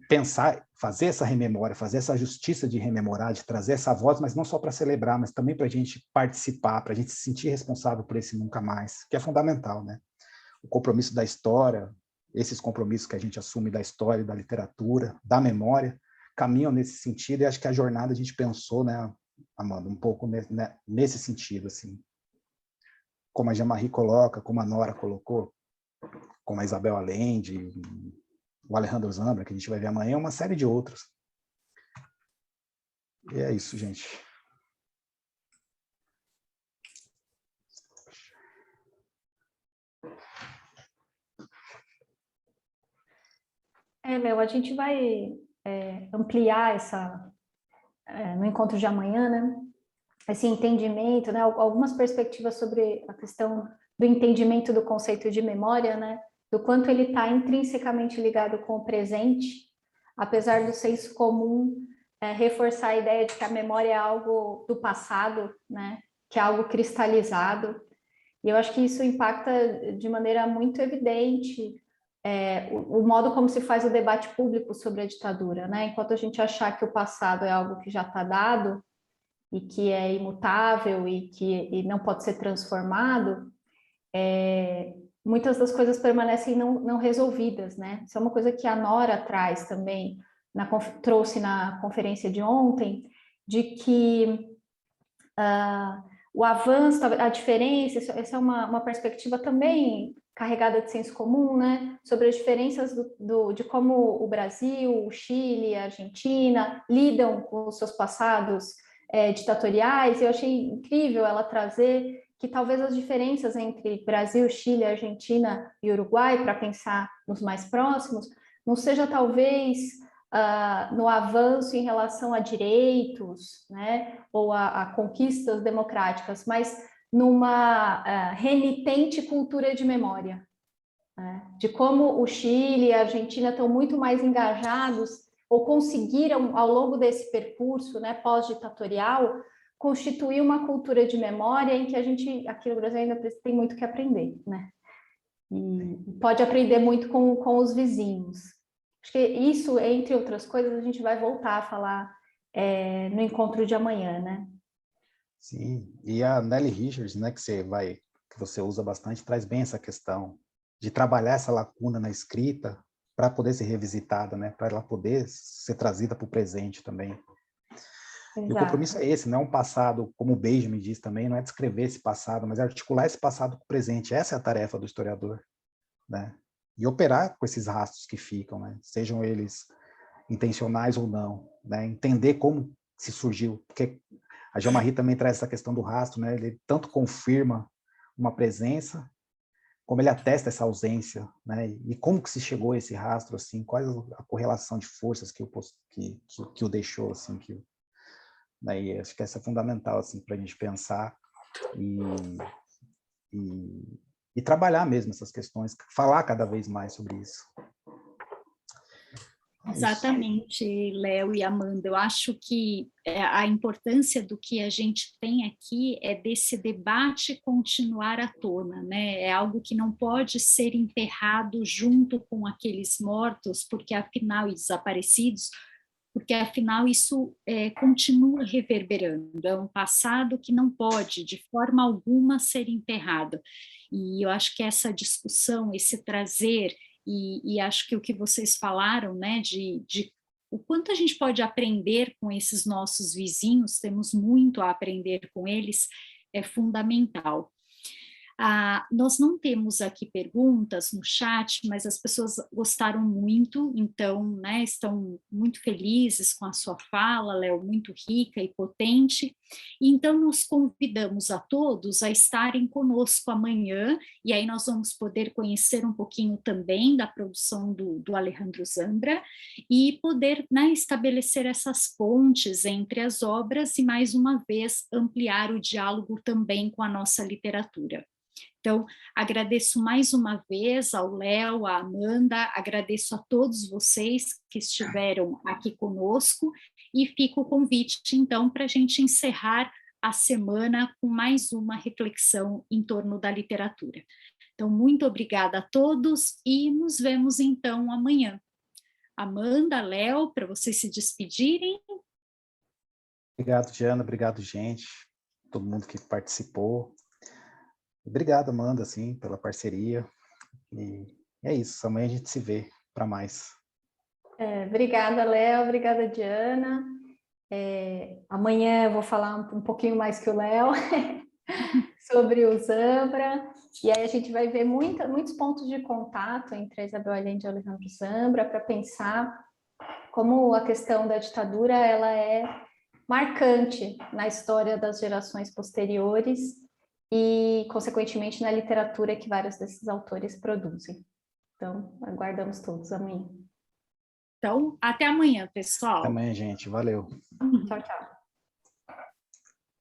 pensar, fazer essa rememória, fazer essa justiça de rememorar, de trazer essa voz, mas não só para celebrar, mas também para a gente participar, para a gente se sentir responsável por esse nunca mais, que é fundamental, né? O compromisso da história, esses compromissos que a gente assume da história, da literatura, da memória, caminham nesse sentido, e acho que a jornada a gente pensou, né, Amanda, um pouco nesse sentido, assim. Como a Jean-Marie coloca, como a Nora colocou, como a Isabel Allende, o Alejandro Zambra, que a gente vai ver amanhã, uma série de outros. E é isso, gente. Léo, a gente vai ampliar no encontro de amanhã, né, esse entendimento, né, algumas perspectivas sobre a questão do entendimento do conceito de memória, né, do quanto ele está intrinsecamente ligado com o presente, apesar do senso comum reforçar a ideia de que a memória é algo do passado, né, que é algo cristalizado. E eu acho que isso impacta de maneira muito evidente o modo como se faz o debate público sobre a ditadura, né? Enquanto a gente achar que o passado é algo que já está dado e que é imutável e que não pode ser transformado, muitas das coisas permanecem não resolvidas, né? Isso é uma coisa que a Nora traz também, trouxe na conferência de ontem, de que o avanço, a diferença, essa é uma perspectiva também carregada de senso comum, né? Sobre as diferenças de como o Brasil, o Chile, a Argentina lidam com os seus passados ditatoriais. Eu achei incrível ela trazer que talvez as diferenças entre Brasil, Chile, Argentina e Uruguai, para pensar nos mais próximos, não seja talvez no avanço em relação a direitos, né, ou a conquistas democráticas, mas numa renitente cultura de memória, né, de como o Chile e a Argentina estão muito mais engajados ou conseguiram, ao longo desse percurso, né, pós-ditatorial, constituir uma cultura de memória em que a gente, aqui no Brasil, ainda tem muito que aprender, né? E pode aprender muito com os vizinhos. Acho que isso, entre outras coisas, a gente vai voltar a falar no encontro de amanhã, né? Sim, e a Nellie Richards, né, que você usa bastante, traz bem essa questão de trabalhar essa lacuna na escrita para poder ser revisitada, né, para ela poder ser trazida para o presente também. Exato. E o compromisso é esse, não é um passado, como o Benjamin diz também, não é descrever esse passado, mas é articular esse passado com o presente. Essa é a tarefa do historiador, né? E operar com esses rastros que ficam, né? Sejam eles intencionais ou não, né? Entender como se surgiu, porque a Jean-Marie também traz essa questão do rastro, né? Ele tanto confirma uma presença, como ele atesta essa ausência, né? E como que se chegou a esse rastro, assim, qual a correlação de forças que o deixou, assim, e acho que essa é fundamental, assim, para a gente pensar e trabalhar mesmo essas questões, falar cada vez mais sobre isso. Exatamente, Léo e Amanda. Eu acho que a importância do que a gente tem aqui é desse debate continuar à tona, né? É algo que não pode ser enterrado junto com aqueles mortos, porque afinal, e desaparecidos, porque afinal isso continua reverberando. É um passado que não pode, de forma alguma, ser enterrado. E eu acho que essa discussão, esse trazer, e acho que o que vocês falaram, né, de o quanto a gente pode aprender com esses nossos vizinhos, temos muito a aprender com eles, é fundamental. Nós não temos aqui perguntas no chat, mas as pessoas gostaram muito, então, né, estão muito felizes com a sua fala, Léo, muito rica e potente. Então, nós convidamos a todos a estarem conosco amanhã, e aí nós vamos poder conhecer um pouquinho também da produção do Alejandro Zambra, e poder, né, estabelecer essas pontes entre as obras e, mais uma vez, ampliar o diálogo também com a nossa literatura. Então, agradeço mais uma vez ao Léo, à Amanda, agradeço a todos vocês que estiveram aqui conosco e fica o convite, então, para a gente encerrar a semana com mais uma reflexão em torno da literatura. Então, muito obrigada a todos e nos vemos, então, amanhã. Amanda, Léo, para vocês se despedirem. Obrigado, Diana, obrigado, gente, todo mundo que participou. Obrigado, Amanda, assim, pela parceria. E é isso, amanhã a gente se vê para mais. Obrigada, Léo, obrigada, Diana. Amanhã eu vou falar um pouquinho mais que o Léo sobre o Zambra, e aí a gente vai ver muitos pontos de contato entre a Isabel Allende e o Alejandro Zambra para pensar como a questão da ditadura ela é marcante na história das gerações posteriores e, consequentemente, na literatura que vários desses autores produzem. Então, aguardamos todos amanhã. Então, até amanhã, pessoal. Até amanhã, gente. Valeu. Tchau, tchau.